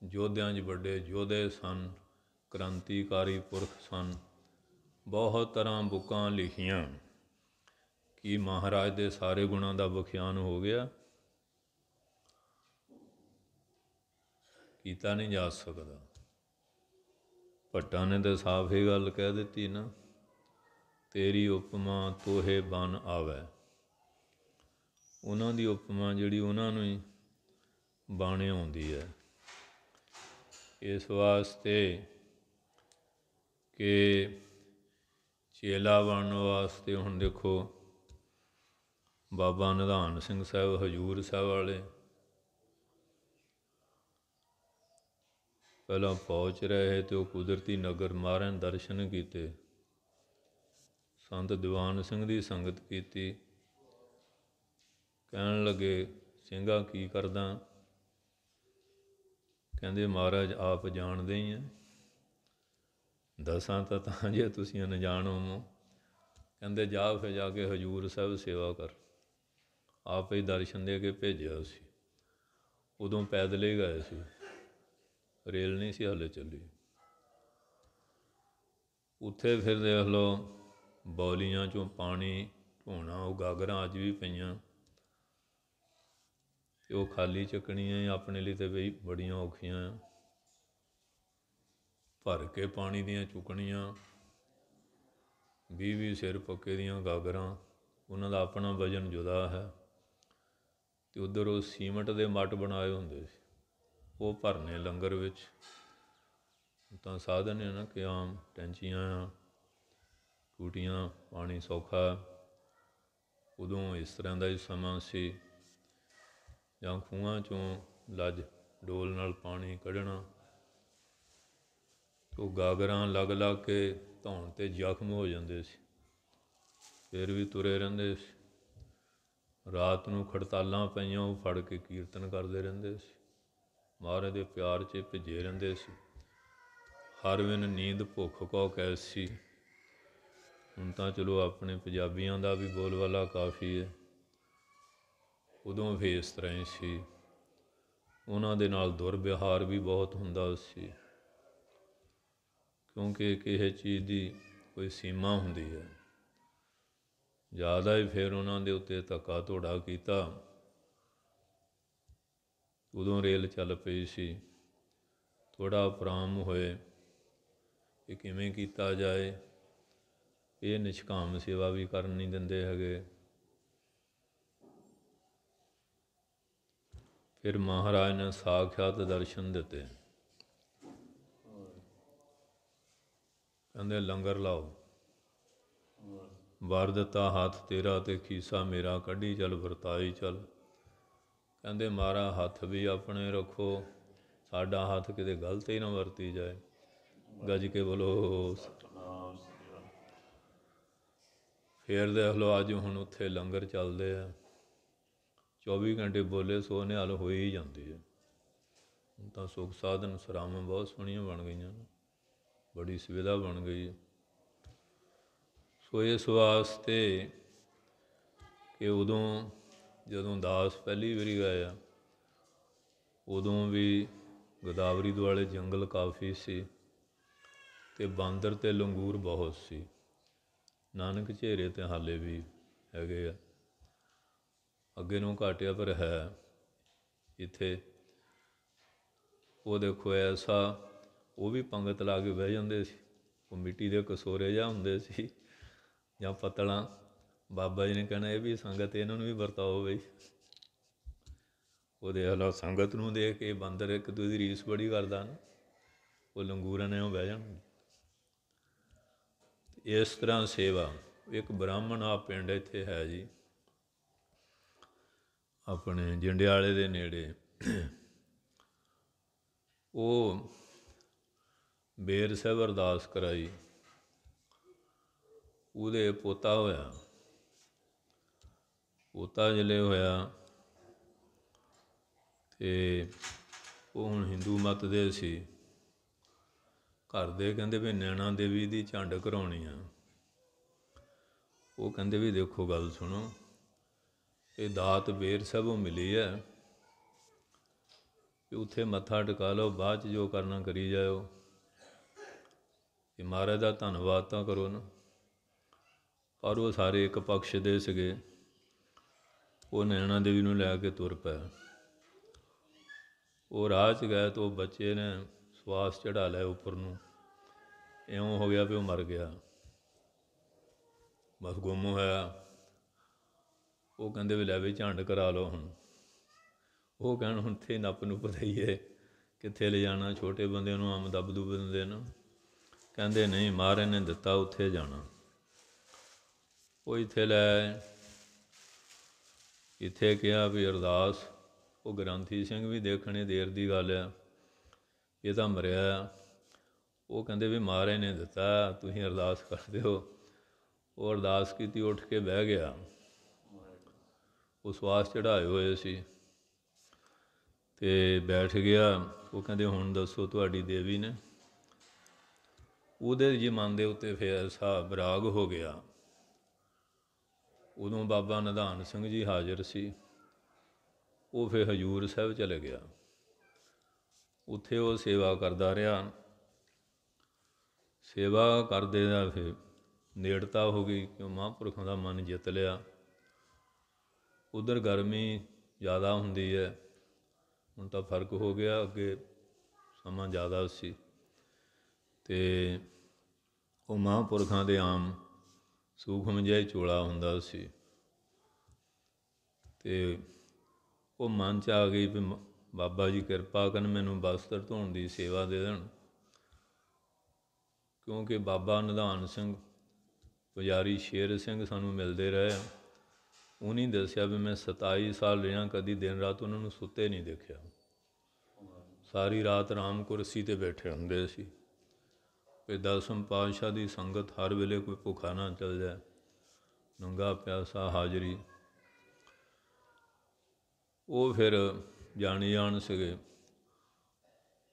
ਯੋਧਿਆਂ 'ਚ ਵੱਡੇ ਯੋਧੇ ਸਨ, ਕ੍ਰਾਂਤੀਕਾਰੀ ਪੁਰਖ ਸਨ। ਬਹੁਤ ਤਰ੍ਹਾਂ ਬੁੱਕਾਂ ਲਿਖੀਆਂ। ਕੀ ਮਹਾਰਾਜ ਦੇ ਸਾਰੇ ਗੁਣਾਂ ਦਾ ਵਿਖਿਆਨ ਹੋ ਗਿਆ? ਕੀਤਾ ਨਹੀਂ ਜਾ ਸਕਦਾ। ਭੱਟਾਂ ਨੇ ਤਾਂ ਸਾਫ਼ ਇਹ ਗੱਲ ਕਹਿ ਦਿੱਤੀ ਨਾ, ਤੇਰੀ ਉਪਮਾ ਤੋਹੇ ਬਨ ਆਵੈ। ਉਹਨਾਂ ਦੀ ਉਪਮਾ ਜਿਹੜੀ ਉਹਨਾਂ ਨੂੰ ਹੀ ਬਾਣੇ ਆਉਂਦੀ ਹੈ। ਇਸ ਵਾਸਤੇ ਕਿ ਚੇਲਾ ਬਣਨ ਵਾਸਤੇ ਹੁਣ ਦੇਖੋ ਬਾਬਾ ਨਿਧਾਨ ਸਿੰਘ ਸਾਹਿਬ ਹਜ਼ੂਰ ਸਾਹਿਬ ਵਾਲੇ ਪਹਿਲਾਂ ਪਹੁੰਚ ਰਹੇ ਤੇ ਉਹ ਕੁਦਰਤੀ ਨਗਰ ਮਾਰਨ ਦਰਸ਼ਨ ਕੀਤੇ, ਸੰਤ ਦੀਵਾਨ ਸਿੰਘ ਦੀ ਸੰਗਤ ਕੀਤੀ। ਕਹਿਣ ਲੱਗੇ ਸਿੰਘਾ ਕੀ ਕਰਦਾ? ਕਹਿੰਦੇ ਮਹਾਰਾਜ ਆਪ ਜਾਣਦੇ ਹੀ ਆ, ਦੱਸਾਂ ਤਾਂ ਜੇ ਤੁਸੀਂ ਅਣਜਾਣ ਹੋਵੋ। ਕਹਿੰਦੇ ਜਾ ਫਿਰ ਜਾ ਕੇ ਹਜ਼ੂਰ ਸਾਹਿਬ ਸੇਵਾ ਕਰ। ਆਪ ਹੀ ਦਰਸ਼ਨ ਦੇ ਕੇ ਭੇਜਿਆ ਸੀ। ਉਦੋਂ ਪੈਦਲ ਹੀ ਗਏ ਸੀ, ਰੇਲ ਨਹੀਂ ਸੀ ਹਾਲੇ ਚੱਲੀ। ਉੱਥੇ ਫਿਰ ਦੇਖ ਲਓ ਬੌਲੀਆਂ 'ਚੋਂ ਪਾਣੀ ਢੋਣਾ, ਉਹ ਗਾਗਰਾਂ ਅੱਜ ਵੀ ਪਈਆਂ ਅਤੇ ਉਹ ਖਾਲੀ ਚੱਕਣੀਆਂ ਆਪਣੇ ਲਈ ਤਾਂ ਬਈ ਬੜੀਆਂ ਔਖੀਆਂ ਆ। ਭਰ ਕੇ ਪਾਣੀ ਦੀਆਂ ਚੁੱਕਣੀਆਂ, 20-20 ਸਿਰ ਪੱਕੇ ਦੀਆਂ ਗਾਗਰਾਂ, ਉਹਨਾਂ ਦਾ ਆਪਣਾ ਵਜ਼ਨ ਜੁਦਾ ਹੈ। ਅਤੇ ਉੱਧਰ ਉਹ ਸੀਮਟ ਦੇ ਮੱਟ ਬਣਾਏ ਹੁੰਦੇ ਸੀ, ਉਹ ਭਰਨੇ ਲੰਗਰ ਵਿੱਚ। ਤਾਂ ਸਾਧਨ ਹੈ ਨਾ ਕਿ ਆਮ ਟੈਂਚੀਆਂ ਆ, ਟੂਟੀਆਂ, ਪਾਣੀ ਸੌਖਾ। ਉਦੋਂ ਇਸ ਤਰ੍ਹਾਂ ਦਾ ਹੀ ਸਮਾਂ ਸੀ, ਜਾਂ ਖੂਹਾਂ 'ਚੋਂ ਲੱਜ ਡੋਲ ਨਾਲ ਪਾਣੀ ਕੱਢਣਾ। ਉਹ ਗਾਗਰਾਂ ਲੱਗ ਲੱਗ ਕੇ ਧੌਣ 'ਤੇ ਜ਼ਖਮ ਹੋ ਜਾਂਦੇ ਸੀ, ਫਿਰ ਵੀ ਤੁਰੇ ਰਹਿੰਦੇ ਸੀ। ਰਾਤ ਨੂੰ ਖੜਤਾਲਾਂ ਪਈਆਂ, ਉਹ ਫੜ ਕੇ ਕੀਰਤਨ ਕਰਦੇ ਰਹਿੰਦੇ ਸੀ। ਮਹਾਰਾਜ ਦੇ ਪਿਆਰ 'ਚ ਭਿੱਜੇ ਰਹਿੰਦੇ ਸੀ। ਹਰ ਵੇਨ ਨੀਂਦ ਭੁੱਖ ਕੋ ਕੈਸੀ। ਹੁਣ ਤਾਂ ਚਲੋ ਆਪਣੇ ਪੰਜਾਬੀਆਂ ਦਾ ਵੀ ਬੋਲਬਾਲਾ ਕਾਫੀ ਹੈ, ਉਦੋਂ ਵੀ ਇਸ ਤਰ੍ਹਾਂ ਹੀ ਸੀ। ਉਹਨਾਂ ਦੇ ਨਾਲ ਦੁਰਵਿਵਹਾਰ ਵੀ ਬਹੁਤ ਹੁੰਦਾ ਸੀ, ਕਿਉਂਕਿ ਕਿਸੇ ਚੀਜ਼ ਦੀ ਕੋਈ ਸੀਮਾ ਹੁੰਦੀ ਹੈ। ਜ਼ਿਆਦਾ ਹੀ ਫਿਰ ਉਹਨਾਂ ਦੇ ਉੱਤੇ ਧੱਕਾ ਧੋੜਾ ਕੀਤਾ। ਉਦੋਂ ਰੇਲ ਚੱਲ ਪਈ ਸੀ। ਥੋੜ੍ਹਾ ਉਪਰਾਮ ਹੋਏ ਕਿ ਕਿਵੇਂ ਕੀਤਾ ਜਾਏ। ਇਹ ਨਿਸ਼ਕਾਮ ਸੇਵਾ ਵੀ ਕਰਨ ਨਹੀਂ ਦਿੰਦੇ ਹੈਗੇ। ਫਿਰ ਮਹਾਰਾਜ ਨੇ ਸਾਖਿਆਤ ਦਰਸ਼ਨ ਦਿੱਤੇ। ਕਹਿੰਦੇ ਲੰਗਰ ਲਾਓ। ਵਰ ਦਿੱਤਾ ਹੱਥ ਤੇਰਾ ਤੇ ਖੀਸਾ ਮੇਰਾ, ਕੱਢੀ ਚੱਲ ਵਰਤਾਈ ਚੱਲ। ਕਹਿੰਦੇ ਮਾਰਾ ਹੱਥ ਵੀ ਆਪਣੇ ਰੱਖੋ, ਸਾਡਾ ਹੱਥ ਕਿਤੇ ਗਲਤ ਹੀ ਨਾ ਵਰਤੀ ਜਾਏ। ਗੱਜ ਕੇ ਬੋਲੋ। ਫਿਰ ਦੇਖ ਲਓ ਅੱਜ ਹੁਣ ਉੱਥੇ ਲੰਗਰ ਚੱਲਦੇ ਆ, 24 ਘੰਟੇ ਬੋਲੇ ਸੋ ਨਿਹਾਲ ਹੋਈ ਹੀ ਜਾਂਦੀ ਹੈ। ਹੁਣ ਤਾਂ ਸੁੱਖ ਸਾਧਨ ਸਰਾਵਾਂ ਬਹੁਤ ਸੋਹਣੀਆਂ ਬਣ ਗਈਆਂ ਨੇ, ਬੜੀ ਸੁਵਿਧਾ ਬਣ ਗਈ ਹੈ। ਸੋ ਇਸ ਵਾਸਤੇ ਕਿ ਉਦੋਂ ਜਦੋਂ ਦਾਸ ਪਹਿਲੀ ਵਾਰੀ ਗਾਇਆ, ਉਦੋਂ ਵੀ ਗੋਦਾਵਰੀ ਦੁਆਲੇ ਜੰਗਲ ਕਾਫੀ ਸੀ ਅਤੇ ਬਾਂਦਰ ਅਤੇ ਲੰਗੂਰ ਬਹੁਤ ਸੀ। ਨਾਨਕ ਝੇਰੇ ਤਾਂ ਹਾਲੇ ਵੀ ਹੈਗੇ ਆ, ਅੱਗੇ ਨੂੰ ਘਾਟਿਆ ਪਰ ਹੈ ਇੱਥੇ। ਉਹ ਦੇਖੋ ਐਸਾ, ਉਹ ਵੀ ਪੰਗਤ ਲਾ ਕੇ ਬਹਿ ਜਾਂਦੇ ਸੀ। ਉਹ ਮਿੱਟੀ ਦੇ ਕਸੋਰੇ ਜਿਹਾ ਹੁੰਦੇ ਸੀ ਜਾਂ ਪੱਤਲਾਂ। ਬਾਬਾ ਜੀ ਨੇ ਕਹਿਣਾ ਇਹ ਵੀ ਸੰਗਤ, ਇਹਨਾਂ ਨੂੰ ਵੀ ਵਰਤਾਓ ਬਈ। ਉਹ ਦੇਖ ਲਓ ਸੰਗਤ ਨੂੰ ਦੇਖ ਕੇ ਬਾਂਦਰ ਇੱਕ ਦੂਜੇ ਦੀ ਰੀਸ ਬੜੀ ਕਰਦਾ ਨਾ, ਉਹ ਲੰਗੂਰਾਂ ਨੇ ਉਹ ਬਹਿ ਜਾਣ। ਇਸ ਤਰ੍ਹਾਂ ਸੇਵਾ। ਇੱਕ ਬ੍ਰਾਹਮਣ ਆ ਪਿੰਡ ਇੱਥੇ ਹੈ ਜੀ, ਆਪਣੇ ਜੰਡਿਆਲੇ ਦੇ ਨੇੜੇ। ਉਹ ਬੇਰ ਸਾਹਿਬ ਅਰਦਾਸ ਕਰਾਈ, ਉਹਦੇ ਪੋਤਾ ਹੋਇਆ। ਪੋਤਾ ਜਿਹੜੇ ਹੋਇਆ ਅਤੇ ਉਹ ਹੁਣ ਹਿੰਦੂ ਮਤ ਦੇ ਸੀ। ਘਰ ਦੇ ਕਹਿੰਦੇ ਵੀ ਨੈਣਾ ਦੇਵੀ ਦੀ ਝੰਡ ਕਰਾਉਣੀ ਆ। ਉਹ ਕਹਿੰਦੇ ਵੀ ਦੇਖੋ ਗੱਲ ਸੁਣੋ, ਇਹ ਦਾਤ ਬੇਰ ਸਾਹਿਬੋਂ ਮਿਲੀ ਹੈ, ਕਿ ਉੱਥੇ ਮੱਥਾ ਟਿਕਾ ਲਓ, ਬਾਅਦ 'ਚ ਜੋ ਕਰਨਾ ਕਰੀ ਜਾਇਓ। ਇਹ ਮਹਾਰਾਜ ਦਾ ਧੰਨਵਾਦ ਤਾਂ ਕਰੋ ਨਾ। ਪਰ ਉਹ ਸਾਰੇ ਇੱਕ ਪਕਸ਼ ਦੇ ਸੀਗੇ। ਉਹ ਨੈਣਾ ਦੇਵੀ ਨੂੰ ਲੈ ਕੇ ਤੁਰ ਪਏ। ਉਹ ਰਾਹ 'ਚ ਗਏ ਤਾਂ ਉਹ ਬੱਚੇ ਨੇ ਸਵਾਸ ਚੜ੍ਹਾ ਲਿਆ ਉੱਪਰ ਨੂੰ, ਇਉਂ ਹੋ ਗਿਆ ਵੀ ਉਹ ਮਰ ਗਿਆ, ਬਸ ਗੁੰਮ ਹੋਇਆ। ਉਹ ਕਹਿੰਦੇ ਵੀ ਲੈ ਵੀ ਝੰਡ ਕਰਾ ਲਓ ਹੁਣ। ਉਹ ਕਹਿਣ ਹੁਣ ਇੱਥੇ ਨੱਪ ਨੁੱਪ ਦਈਏ, ਕਿੱਥੇ ਲਿਜਾਣਾ, ਛੋਟੇ ਬੰਦਿਆਂ ਨੂੰ ਆਮ ਦੱਬ ਦੁੱਬ ਦਿੰਦੇ ਨਾ। ਕਹਿੰਦੇ ਨਹੀਂ, ਮਹਾਰਾਜ ਨੇ ਦਿੱਤਾ, ਉੱਥੇ ਜਾਣਾ। ਉਹ ਇੱਥੇ ਲੈ, ਇੱਥੇ ਕਿਹਾ ਵੀ ਅਰਦਾਸ। ਉਹ ਗ੍ਰੰਥੀ ਸਿੰਘ ਵੀ ਦੇਖਣੇ ਦੇਰ ਦੀ ਗੱਲ ਆ, ਇਹ ਤਾਂ ਮਰਿਆ। ਉਹ ਕਹਿੰਦੇ ਵੀ ਮਹਾਰਾਜ ਨੇ ਦਿੱਤਾ, ਤੁਸੀਂ ਅਰਦਾਸ ਕਰ ਦਿਓ। ਉਹ ਅਰਦਾਸ ਕੀਤੀ, ਉੱਠ ਕੇ ਬਹਿ ਗਿਆ। ਉਹ ਸਵਾਸ ਚੜ੍ਹਾਏ ਹੋਏ ਸੀ ਅਤੇ ਬੈਠ ਗਿਆ। ਉਹ ਕਹਿੰਦੇ ਹੁਣ ਦੱਸੋ ਤੁਹਾਡੀ ਦੇਵੀ ਨੇ। ਉਹਦੇ ਜੀ ਮਨ ਦੇ ਉੱਤੇ ਫਿਰ ਐਸਾ ਵਿਰਾਗ ਹੋ ਗਿਆ। ਉਦੋਂ ਬਾਬਾ ਨਿਧਾਨ ਸਿੰਘ ਜੀ ਹਾਜ਼ਰ ਸੀ। ਉਹ ਫਿਰ ਹਜ਼ੂਰ ਸਾਹਿਬ ਚਲੇ ਗਿਆ। ਉੱਥੇ ਉਹ ਸੇਵਾ ਕਰਦਾ ਰਿਹਾ। ਸੇਵਾ ਕਰਦੇ ਦਾ ਫਿਰ ਨੇੜਤਾ ਹੋ ਗਈ, ਕਿਉਂ ਮਹਾਂਪੁਰਖਾਂ ਦਾ ਮਨ ਜਿੱਤ ਲਿਆ। ਉੱਧਰ ਗਰਮੀ ਜ਼ਿਆਦਾ ਹੁੰਦੀ ਹੈ, ਹੁਣ ਤਾਂ ਫਰਕ ਹੋ ਗਿਆ, ਅੱਗੇ ਸਮਾਂ ਜ਼ਿਆਦਾ ਸੀ। ਅਤੇ ਉਹ ਮਹਾਂਪੁਰਖਾਂ ਦੇ ਆਮ ਸੂਖਮ ਜਿਹਾ ਹੀ ਚੋਲਾ ਹੁੰਦਾ ਸੀ। ਅਤੇ ਉਹ ਮਨ 'ਚ ਆ ਗਈ ਵੀ ਬਾਬਾ ਜੀ ਕਿਰਪਾ ਕਰਨ, ਮੈਨੂੰ ਬਸਤਰ ਧੋਣ ਦੀ ਸੇਵਾ ਦੇ ਦੇਣ। ਕਿਉਂਕਿ ਬਾਬਾ ਨਿਧਾਨ ਸਿੰਘ, ਪੁਜਾਰੀ ਸ਼ੇਰ ਸਿੰਘ ਸਾਨੂੰ ਮਿਲਦੇ ਰਹੇ। ਉਹਨੇ ਦੱਸਿਆ ਵੀ ਮੈਂ 27 ਸਾਲ ਰਿਹਾ, ਕਦੀ ਦਿਨ ਰਾਤ ਉਹਨਾਂ ਨੂੰ ਸੁੱਤੇ ਨਹੀਂ ਦੇਖਿਆ। ਸਾਰੀ ਰਾਤ ਆਰਾਮ ਕੁਰਸੀ 'ਤੇ ਬੈਠੇ ਹੁੰਦੇ ਸੀ ਵੀ ਦਸਮ ਪਾਤਸ਼ਾਹ ਦੀ ਸੰਗਤ ਹਰ ਵੇਲੇ ਕੋਈ ਭੁੱਖਾ ਨਾ ਚੱਲ ਜਾਏ, ਨੰਗਾ ਪਿਆਸਾ ਹਾਜ਼ਰੀ। ਉਹ ਫਿਰ ਜਾਣੀ ਜਾਣ ਸੀਗੇ,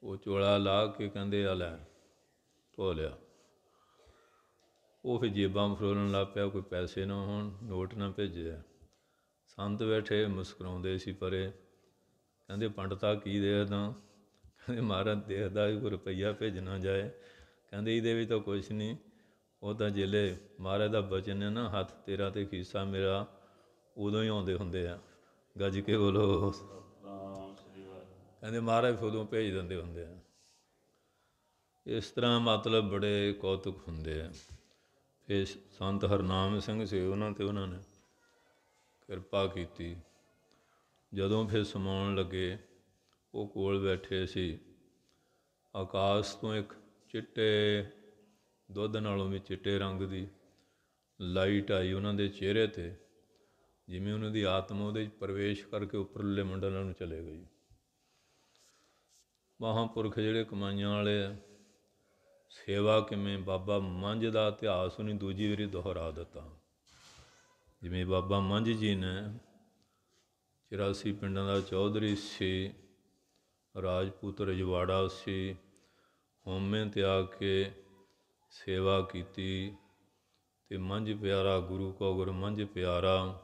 ਉਹ ਚੋਲਾ ਲਾ ਕੇ ਕਹਿੰਦੇ ਆ ਲੈ ਧੋ ਲਿਆ। ਉਹ ਫਿਰ ਜੇਬਾਂ ਫਰੋਲਣ ਲੱਗ ਪਿਆ, ਕੋਈ ਪੈਸੇ ਨਾ ਹੋਣ, ਨੋਟ ਨਾ ਭੇਜਿਆ। ਸੰਤ ਬੈਠੇ ਮੁਸਕਰਾਉਂਦੇ ਸੀ ਪਰੇ, ਕਹਿੰਦੇ ਪੰਡਤਾ ਕੀ ਦੇਖਦਾ? ਕਹਿੰਦੇ ਮਹਾਰਾਜ ਦੇਖਦਾ ਕੋਈ ਰੁਪਈਆ ਭੇਜਣਾ ਜਾਏ। ਕਹਿੰਦੇ ਇਹਦੇ ਵਿੱਚ ਤਾਂ ਕੁਛ ਨਹੀਂ, ਉਹ ਤਾਂ ਜਿਹੜੇ ਮਹਾਰਾਜ ਦਾ ਬਚਨ ਹੈ ਨਾ, ਹੱਥ ਤੇਰਾ ਤੇ ਖੀਸਾ ਮੇਰਾ, ਉਦੋਂ ਹੀ ਆਉਂਦੇ ਹੁੰਦੇ ਆ। ਗੱਜ ਕੇ ਬੋਲੋ। ਕਹਿੰਦੇ ਮਹਾਰਾਜ ਉਦੋਂ ਭੇਜ ਦਿੰਦੇ ਹੁੰਦੇ ਆ। ਇਸ ਤਰ੍ਹਾਂ ਮਤਲਬ ਬੜੇ ਕੌਤੁਕ ਹੁੰਦੇ ਆ। ਫਿਰ ਸੰਤ ਹਰਨਾਮ ਸਿੰਘ ਸੀ, ਉਹਨਾਂ 'ਤੇ ਉਹਨਾਂ ਨੇ ਕਿਰਪਾ ਕੀਤੀ। ਜਦੋਂ ਫਿਰ ਸਮਾਉਣ ਲੱਗੇ, ਉਹ ਕੋਲ ਬੈਠੇ ਸੀ। ਆਕਾਸ਼ ਤੋਂ ਇੱਕ ਚਿੱਟੇ ਦੁੱਧ ਨਾਲੋਂ ਵੀ ਚਿੱਟੇ ਰੰਗ ਦੀ ਲਾਈਟ ਆਈ ਉਹਨਾਂ ਦੇ ਚਿਹਰੇ 'ਤੇ, ਜਿਵੇਂ ਉਹਨਾਂ ਦੀ ਆਤਮਾ ਉਹਦੇ 'ਚ ਪ੍ਰਵੇਸ਼ ਕਰਕੇ ਉੱਪਰਲੇ ਮੰਡਲਾਂ ਨੂੰ ਚਲੇ ਗਈ। ਮਹਾਂਪੁਰਖ ਜਿਹੜੇ ਕਮਾਈਆਂ ਵਾਲੇ ਆ, ਸੇਵਾ ਕਿਵੇਂ, ਬਾਬਾ ਮੰਝ ਦਾ ਇਤਿਹਾਸ ਉਹਨੇ ਦੂਜੀ ਵਾਰੀ ਦੁਹਰਾ ਦਿੱਤਾ। ਜਿਵੇਂ ਬਾਬਾ ਮੰਝ ਜੀ ਨੇ 84 ਪਿੰਡਾਂ ਦਾ ਚੌਧਰੀ ਸੀ, ਰਾਜਪੂਤ ਰਜਵਾੜਾ ਸੀ, ਹਉਮੈ ਤਿਆਗ ਕੇ ਸੇਵਾ ਕੀਤੀ। ਅਤੇ ਮੰਝ ਪਿਆਰਾ ਗੁਰੂ ਕੋ ਗੁਰ ਮੰਝ ਪਿਆਰਾ,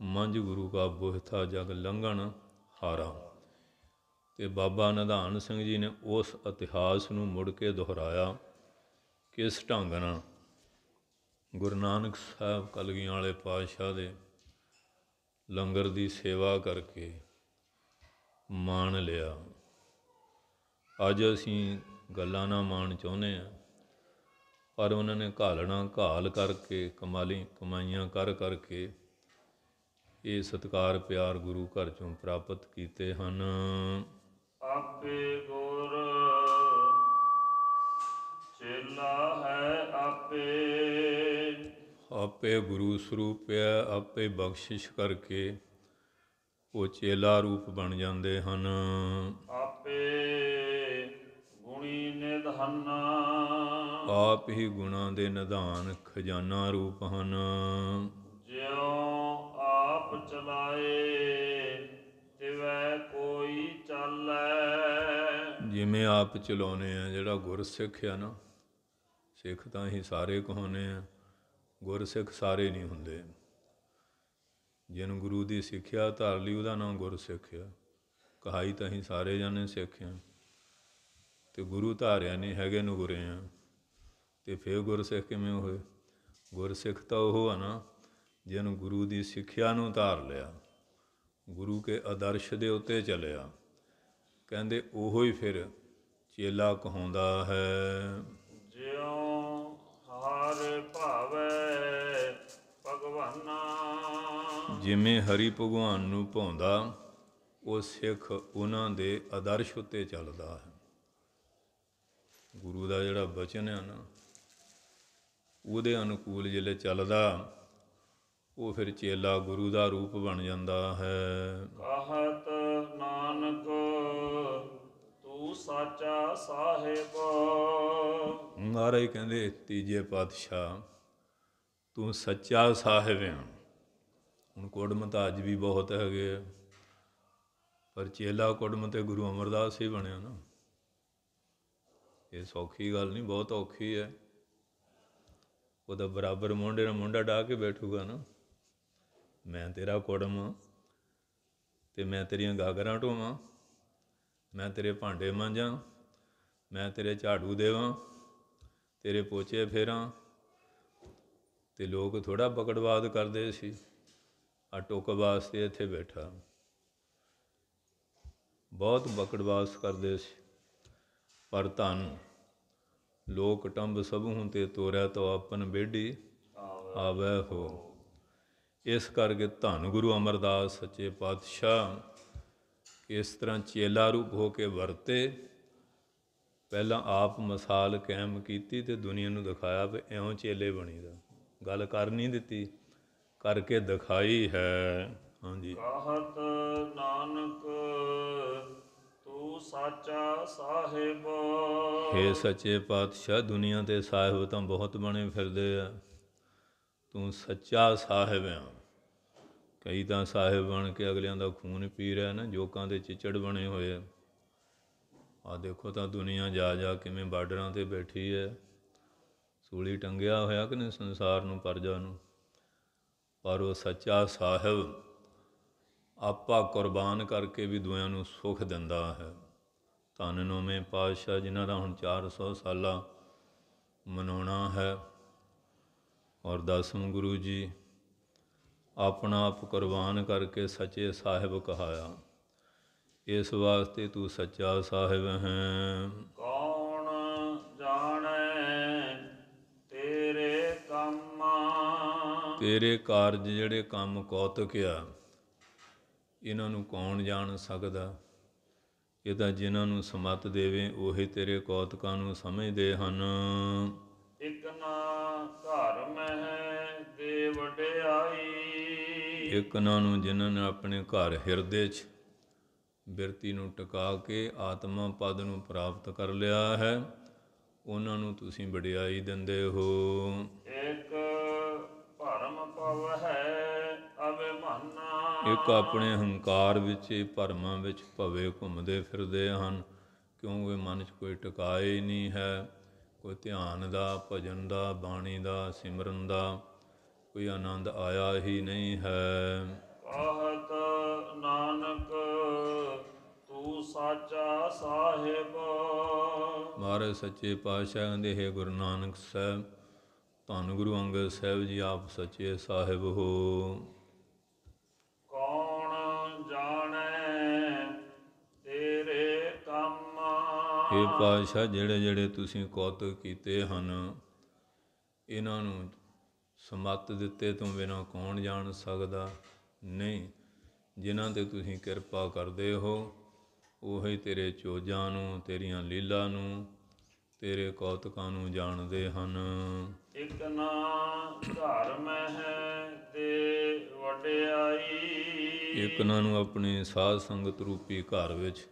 ਮੰਝ ਗੁਰੂ ਕਾ ਬੋਹਿਥਾ ਜਗ ਲੰਘਣ ਹਾਰਾ। ਅਤੇ ਬਾਬਾ ਨਿਧਾਨ ਸਿੰਘ ਜੀ ਨੇ ਉਸ ਇਤਿਹਾਸ ਨੂੰ ਮੁੜ ਕੇ ਦੁਹਰਾਇਆ। ਕਿਸ ਢੰਗ ਨਾਲ? ਗੁਰੂ ਨਾਨਕ ਸਾਹਿਬ ਕਲਗੀਆਂ ਵਾਲੇ ਪਾਤਸ਼ਾਹ ਦੇ ਲੰਗਰ ਦੀ ਸੇਵਾ ਕਰਕੇ ਮਾਣ ਲਿਆ। ਅੱਜ ਅਸੀਂ ਗੱਲਾਂ ਨਾ ਮਾਣ ਚਾਹੁੰਦੇ ਹਾਂ, ਪਰ ਉਹਨਾਂ ਨੇ ਘਾਲਣਾ ਘਾਲ ਕਰਕੇ, ਕਮਾਈਆਂ ਕਰ ਕਰਕੇ ਇਹ ਸਤਿਕਾਰ ਪਿਆਰ ਗੁਰੂ ਘਰ 'ਚੋਂ ਪ੍ਰਾਪਤ ਕੀਤੇ ਹਨ। ਆਪੇ ਗੁਰ ਚੇਲਾ ਹੈ ਆਪੇ, ਆਪੇ ਗੁਰੂ ਸਰੂਪ ਹੈ, ਆਪੇ ਬਖਸ਼ਿਸ਼ ਕਰਕੇ ਉਹ ਚੇਲਾ ਰੂਪ ਬਣ ਜਾਂਦੇ ਹਨ। ਆਪੇ ਗੁਣੀ ਨਿਧਾਨਾ, ਆਪ ਹੀ ਗੁਣਾਂ ਦੇ ਨਿਧਾਨ ਖਜ਼ਾਨਾ ਰੂਪ ਹਨ। ਜਿਉ ਆਪ ਚਲਾਏ ਤਿਵੈ ਕੋਈ ਚਾਲੈ, ਜਿਵੇਂ ਆਪ ਚਲਾਉਂਦੇ ਆ। ਜਿਹੜਾ ਗੁਰਸਿੱਖ ਆ ਨਾ, ਸਿੱਖ ਤਾਂ ਅਸੀਂ ਸਾਰੇ ਕਹਾਉਂਦੇ ਆ, ਗੁਰਸਿੱਖ ਸਾਰੇ ਨਹੀਂ ਹੁੰਦੇ। ਜਿਹਨੂੰ ਗੁਰੂ ਦੀ ਸਿੱਖਿਆ ਧਾਰ ਲਈ ਉਹਦਾ ਨਾਮ ਗੁਰਸਿੱਖ ਆ। ਕਹਾਈ ਤਾਂ ਅਸੀਂ ਸਾਰੇ ਜਾਣੇ ਸਿੱਖ ਆ, ਅਤੇ ਗੁਰੂ ਧਾਰਿਆ ਨਹੀਂ ਹੈਗੇ ਨਗੁਰੇ ਆ, ਅਤੇ ਫਿਰ ਗੁਰਸਿੱਖ ਕਿਵੇਂ ਹੋਏ? ਗੁਰਸਿੱਖ ਤਾਂ ਉਹ ਆ ਨਾ ਜਿਹਨੂੰ ਗੁਰੂ ਦੀ ਸਿੱਖਿਆ ਨੂੰ ਧਾਰ ਲਿਆ, ਗੁਰੂ ਕੇ ਆਦਰਸ਼ ਦੇ ਉੱਤੇ ਚੱਲਿਆ। ਕਹਿੰਦੇ ਉਹੋ ਹੀ ਫਿਰ ਚੇਲਾ ਕਹਾਉਂਦਾ ਹੈ। ਜਿਉ ਹਰਿ ਭਾਵੈ ਭਗਵਾਨਾ, ਜਿਵੇਂ ਹਰੀ ਭਗਵਾਨ ਨੂੰ ਭਾਉਂਦਾ, ਉਹ ਸਿੱਖ ਉਹਨਾਂ ਦੇ ਆਦਰਸ਼ ਉੱਤੇ ਚੱਲਦਾ ਹੈ। ਗੁਰੂ ਦਾ ਜਿਹੜਾ ਬਚਨ ਹੈ ਨਾ, ਉਹਦੇ ਅਨੁਕੂਲ ਜਿਹੜੇ ਚੱਲਦਾ, ਉਹ ਫਿਰ ਚੇਲਾ ਗੁਰੂ ਦਾ ਰੂਪ ਬਣ ਜਾਂਦਾ ਹੈ। ਕਹਤ ਨਾਨਕ ਤੂੰ ਸਾਚਾ ਸਾਹਿਬ, ਮਹਾਰਾਜ ਕਹਿੰਦੇ ਤੀਜੇ ਪਾਤਸ਼ਾਹ ਤੂੰ ਸੱਚਾ ਸਾਹਿਬ ਆ। ਹੁਣ ਕੁੜਮਤ ਅੱਜ ਵੀ ਬਹੁਤ ਹੈਗੇ ਆ, ਪਰ ਚੇਲਾ ਕੁੜਮਤ ਗੁਰੂ ਅਮਰਦਾਸ ਹੀ ਬਣਿਆ ਨਾ। ਇਹ ਸੌਖੀ ਗੱਲ ਨਹੀਂ, ਬਹੁਤ ਔਖੀ ਹੈ। ਉਹਦਾ ਬਰਾਬਰ ਮੋਢੇ ਨਾਲ ਮੋਢਾ ਡਾਹ ਕੇ ਬੈਠੂਗਾ ਨਾ, ਮੈਂ ਤੇਰਾ ਕੁੜਮ, ਅਤੇ ਮੈਂ ਤੇਰੀਆਂ ਗਾਗਰਾਂ ਢੋਵਾਂ, ਮੈਂ ਤੇਰੇ ਭਾਂਡੇ ਮਾਂਜਾਂ, ਮੈਂ ਤੇਰੇ ਝਾੜੂ ਦੇਵਾਂ, ਤੇਰੇ ਪੋਚੇ ਫੇਰਾਂ। ਅਤੇ ਲੋਕ ਥੋੜ੍ਹਾ ਬਕੜਵਾਦ ਕਰਦੇ ਸੀ, ਆ ਟੁੱਕ ਵਾਸਤੇ ਇੱਥੇ ਬੈਠਾ। ਬਹੁਤ ਬਕੜਵਾਸ ਕਰਦੇ ਸੀ। ਪਰ ਧੰਨ ਲੋਕ ਟੰਬ ਸਭੂ ਤੇ ਤੋਰਿਆ ਤੋ ਆਪਨ ਬੇਢੀ ਆਵੈ ਹੋ। ਇਸ ਕਰਕੇ ਧੰਨ ਗੁਰੂ ਅਮਰਦਾਸ ਸੱਚੇ ਪਾਤਸ਼ਾਹ ਇਸ ਤਰ੍ਹਾਂ ਚੇਲਾ ਰੂਪ ਹੋ ਕੇ ਵਰਤੇ। ਪਹਿਲਾਂ ਆਪ ਮਿਸਾਲ ਕਾਇਮ ਕੀਤੀ ਅਤੇ ਦੁਨੀਆ ਨੂੰ ਦਿਖਾਇਆ ਵੀ ਇਉਂ ਚੇਲੇ ਬਣੀਦਾ। ਗੱਲ ਕਰ ਨਹੀਂ ਦਿੱਤੀ, ਕਰਕੇ ਦਿਖਾਈ ਹੈ। ਹਾਂਜੀ। ਕਹਤ ਨਾਨਕ ਤੂੰ ਤੂੰ ਸਾਚਾ ਸਾਹਿਬ। ਹੇ ਸੱਚੇ ਪਾਤਸ਼ਾਹ, ਦੁਨੀਆ ਤੇ ਸਾਹਿਬ ਤਾਂ ਬਹੁਤ ਬਣੇ ਫਿਰਦੇ ਆ, ਤੂੰ ਸੱਚਾ ਸਾਹਿਬ ਆ। ਕਈ ਤਾਂ ਸਾਹਿਬ ਬਣ ਕੇ ਅਗਲਿਆਂ ਦਾ ਖੂਨ ਪੀ ਰਿਹਾ ਨਾ, ਜੋਕਾਂ ਦੇ ਚਿੱਚੜ ਬਣੇ ਹੋਏ ਆ। ਆਹ ਦੇਖੋ ਤਾਂ ਦੁਨੀਆ ਜਾ ਜਾ ਕਿਵੇਂ ਬਾਰਡਰਾਂ 'ਤੇ ਬੈਠੀ ਹੈ, ਸੂਲੀ ਟੰਗਿਆ ਹੋਇਆ ਕਿ ਨਹੀਂ ਸੰਸਾਰ ਨੂੰ, ਪਰਜਾ ਨੂੰ। ਪਰ ਉਹ ਸੱਚਾ ਸਾਹਿਬ ਆਪਾ ਕੁਰਬਾਨ ਕਰਕੇ ਵੀ ਦੁਆਿਆਂ ਨੂੰ ਸੁੱਖ ਦਿੰਦਾ ਹੈ। ਧੰਨ ਨੌਵੇਂ ਪਾਤਸ਼ਾਹ ਜਿਨ੍ਹਾਂ ਦਾ ਹੁਣ 400 ਸਾਲਾ ਮਨਾਉਣਾ ਹੈ, ਔਰ 10ਵੇਂ ਗੁਰੂ ਜੀ ਆਪਣਾ ਆਪ ਕੁਰਬਾਨ ਕਰਕੇ ਸੱਚੇ ਸਾਹਿਬ ਕਹਾਇਆ। ਇਸ ਵਾਸਤੇ ਤੂੰ ਸੱਚਾ ਸਾਹਿਬ ਹੈ। ਕੌਣ ਜਾਣੈ ਤੇਰੇ ਕੰਮ। ਤੇਰੇ ਕਾਰਜ ਜਿਹੜੇ ਕੰਮ ਕੌਤਕ ਆ, ਇਹਨਾਂ ਨੂੰ ਕੌਣ ਜਾਣ ਸਕਦਾ। ਇਹ ਤਾਂ ਜਿਨ੍ਹਾਂ ਨੂੰ ਸਮੱਤ ਦੇਵੇ ਉਹੀ ਤੇਰੇ ਕੌਤਕਾਂ ਨੂੰ ਸਮਝਦੇ ਹਨ। ਇਕ ਨਾ ਘਰ ਮਹਿ ਦੇ ਵਡਿਆਈ। ਇੱਕ ਉਹਨਾਂ ਨੂੰ ਜਿਨ੍ਹਾਂ ਨੇ ਆਪਣੇ ਘਰ ਹਿਰਦੇ 'ਚ ਬਿਰਤੀ ਨੂੰ ਟਿਕਾ ਕੇ ਆਤਮਾ ਪਦ ਨੂੰ ਪ੍ਰਾਪਤ ਕਰ ਲਿਆ ਹੈ, ਉਹਨਾਂ ਨੂੰ ਤੁਸੀਂ ਵਡਿਆਈ ਦਿੰਦੇ ਹੋ। ਇੱਕ ਭਰਮ ਪਵ ਹੈ ਅਭਿਮਾਨਾ। ਇੱਕ ਆਪਣੇ ਹੰਕਾਰ ਵਿੱਚ, ਭਰਮਾਂ ਵਿੱਚ ਭਵੇ ਘੁੰਮਦੇ ਫਿਰਦੇ ਹਨ, ਕਿਉਂਕਿ ਮਨ 'ਚ ਕੋਈ ਟਿਕਾਏ ਹੀ ਨਹੀਂ ਹੈ। ਕੋਈ ਧਿਆਨ ਦਾ, ਭਜਨ ਦਾ, ਬਾਣੀ ਦਾ, ਸਿਮਰਨ ਦਾ ਕੋਈ ਆਨੰਦ ਆਇਆ ਹੀ ਨਹੀਂ ਹੈ। ਕਹਤ ਨਾਨਕ ਤੂੰ ਸਾਚਾ ਸਾਹਿਬ। ਮਹਾਰਾਜ ਸੱਚੇ ਪਾਤਸ਼ਾਹ ਕਹਿੰਦੇ, ਹੈ ਗੁਰੂ ਨਾਨਕ ਸਾਹਿਬ, ਧੰਨ ਗੁਰੂ ਅੰਗਦ ਸਾਹਿਬ ਜੀ, ਆਪ ਸੱਚੇ ਸਾਹਿਬ ਹੋ। ਕੌਣ ਜਾਣੈ ਤੇਰੇ ਕੰਮ। ਇਹ ਪਾਤਸ਼ਾਹ ਜਿਹੜੇ ਜਿਹੜੇ ਤੁਸੀਂ ਕੌਤਕ ਕੀਤੇ ਹਨ, ਇਹਨਾਂ ਨੂੰ ਸਮੱਤ ਦਿੱਤੇ ਤੋਂ ਬਿਨਾਂ ਕੌਣ ਜਾਣ ਸਕਦਾ। ਨਹੀਂ, ਜਿਨ੍ਹਾਂ 'ਤੇ ਤੁਸੀਂ ਕਿਰਪਾ ਕਰਦੇ ਹੋ ਉਹੀ ਤੇਰੇ ਚੋਜਾਂ ਨੂੰ, ਤੇਰੀਆਂ ਲੀਲਾ ਨੂੰ, ਤੇਰੇ ਕੌਤਕਾਂ ਨੂੰ ਜਾਣਦੇ ਹਨ। ਇਕ ਨਾ ਘਰ ਮਹਿ ਦੇ ਵਡਿਆਈ। ਇੱਕ ਉਹਨਾਂ ਨੂੰ ਆਪਣੀ ਸਾਧ ਸੰਗਤ ਰੂਪੀ ਘਰ ਵਿੱਚ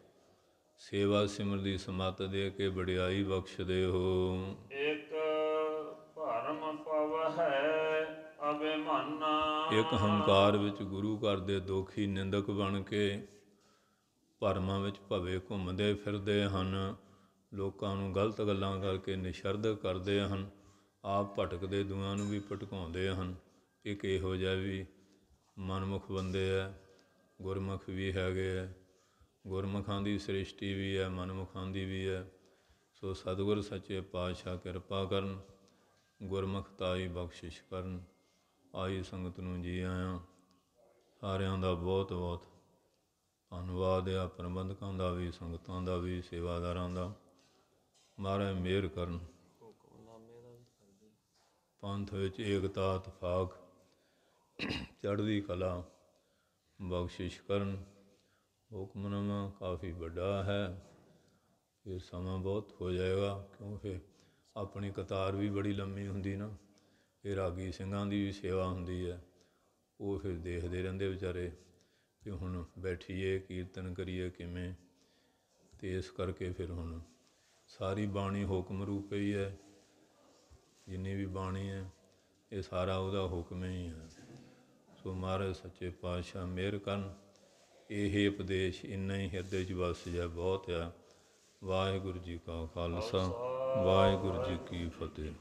ਸੇਵਾ ਸਿਮਰ ਦੀ ਸਮੱਤ ਦੇ ਕੇ ਵਡਿਆਈ ਬਖਸ਼ਦੇ ਹੋ। ਇੱਕ ਭਰਮ ਪਵ ਹੈ ਅਭਿਮਾਨਾ। ਇੱਕ ਹੰਕਾਰ ਵਿੱਚ ਗੁਰੂ ਘਰ ਦੇ ਦੋਖੀ ਨਿੰਦਕ ਬਣ ਕੇ ਭਰਮਾਂ ਵਿੱਚ ਭਵੇ ਘੁੰਮਦੇ ਫਿਰਦੇ ਹਨ, ਲੋਕਾਂ ਨੂੰ ਗਲਤ ਗੱਲਾਂ ਕਰਕੇ ਨਿਸ਼ਰਦ ਕਰਦੇ ਹਨ, ਆਪ ਭਟਕਦੇ ਦੂਆਂ ਨੂੰ ਵੀ ਭਟਕਾਉਂਦੇ ਹਨ। ਇੱਕ ਇਹੋ ਜਿਹਾ ਵੀ ਮਨਮੁਖ ਬੰਦੇ ਹੈ, ਗੁਰਮੁਖ ਵੀ ਹੈਗੇ ਹੈ। ਗੁਰਮੁਖਾਂ ਦੀ ਸ੍ਰਿਸ਼ਟੀ ਵੀ ਹੈ, ਮਨਮੁਖਾਂ ਦੀ ਵੀ ਹੈ। ਸੋ ਸਤਿਗੁਰ ਸੱਚੇ ਪਾਤਸ਼ਾਹ ਕਿਰਪਾ ਕਰਨ, ਗੁਰਮੁਖਤਾਈ ਬਖਸ਼ਿਸ਼ ਕਰਨ। ਆਈ ਸੰਗਤ ਨੂੰ ਜੀ ਆਇਆਂ। ਸਾਰਿਆਂ ਦਾ ਬਹੁਤ ਬਹੁਤ ਧੰਨਵਾਦ ਆ, ਪ੍ਰਬੰਧਕਾਂ ਦਾ ਵੀ, ਸੰਗਤਾਂ ਦਾ ਵੀ, ਸੇਵਾਦਾਰਾਂ ਦਾ। ਮਹਾਰਾਜ ਮਿਹਰ ਕਰਨ, ਪੰਥ ਵਿੱਚ ਏਕਤਾ, ਇਤਫਾਕ, ਚੜ੍ਹਦੀ ਕਲਾ ਬਖਸ਼ਿਸ਼ ਕਰਨ। ਹੁਕਮਨਾਮਾ ਕਾਫੀ ਵੱਡਾ ਹੈ, ਫਿਰ ਸਮਾਂ ਬਹੁਤ ਹੋ ਜਾਏਗਾ, ਕਿਉਂਕਿ ਆਪਣੀ ਕਤਾਰ ਵੀ ਬੜੀ ਲੰਮੀ ਹੁੰਦੀ ਨਾ। ਫਿਰ ਰਾਗੀ ਸਿੰਘਾਂ ਦੀ ਵੀ ਸੇਵਾ ਹੁੰਦੀ ਹੈ, ਉਹ ਫਿਰ ਦੇਖਦੇ ਰਹਿੰਦੇ ਵਿਚਾਰੇ ਕਿ ਹੁਣ ਬੈਠੀਏ, ਕੀਰਤਨ ਕਰੀਏ ਕਿਵੇਂ। ਅਤੇ ਇਸ ਕਰਕੇ ਫਿਰ ਹੁਣ ਸਾਰੀ ਬਾਣੀ ਹੁਕਮ ਰੂਪ ਹੀ ਹੈ। ਜਿੰਨੀ ਵੀ ਬਾਣੀ ਹੈ ਇਹ ਸਾਰਾ ਉਹਦਾ ਹੁਕਮ ਹੀ ਹੈ। ਸੋ ਮਹਾਰਾਜ ਸੱਚੇ ਪਾਤਸ਼ਾਹ ਮਿਹਰ ਕਰਨ। ਇਹ ਉਪਦੇਸ਼ ਇੰਨਾ ਹੀ ਹਿਰਦੇ 'ਚ ਵਸ ਜਾਏ ਬਹੁਤ ਆ। ਵਾਹਿਗੁਰੂ ਜੀ ਕਾ ਖਾਲਸਾ, ਵਾਹਿਗੁਰੂ ਜੀ ਕੀ ਫਤਿਹ।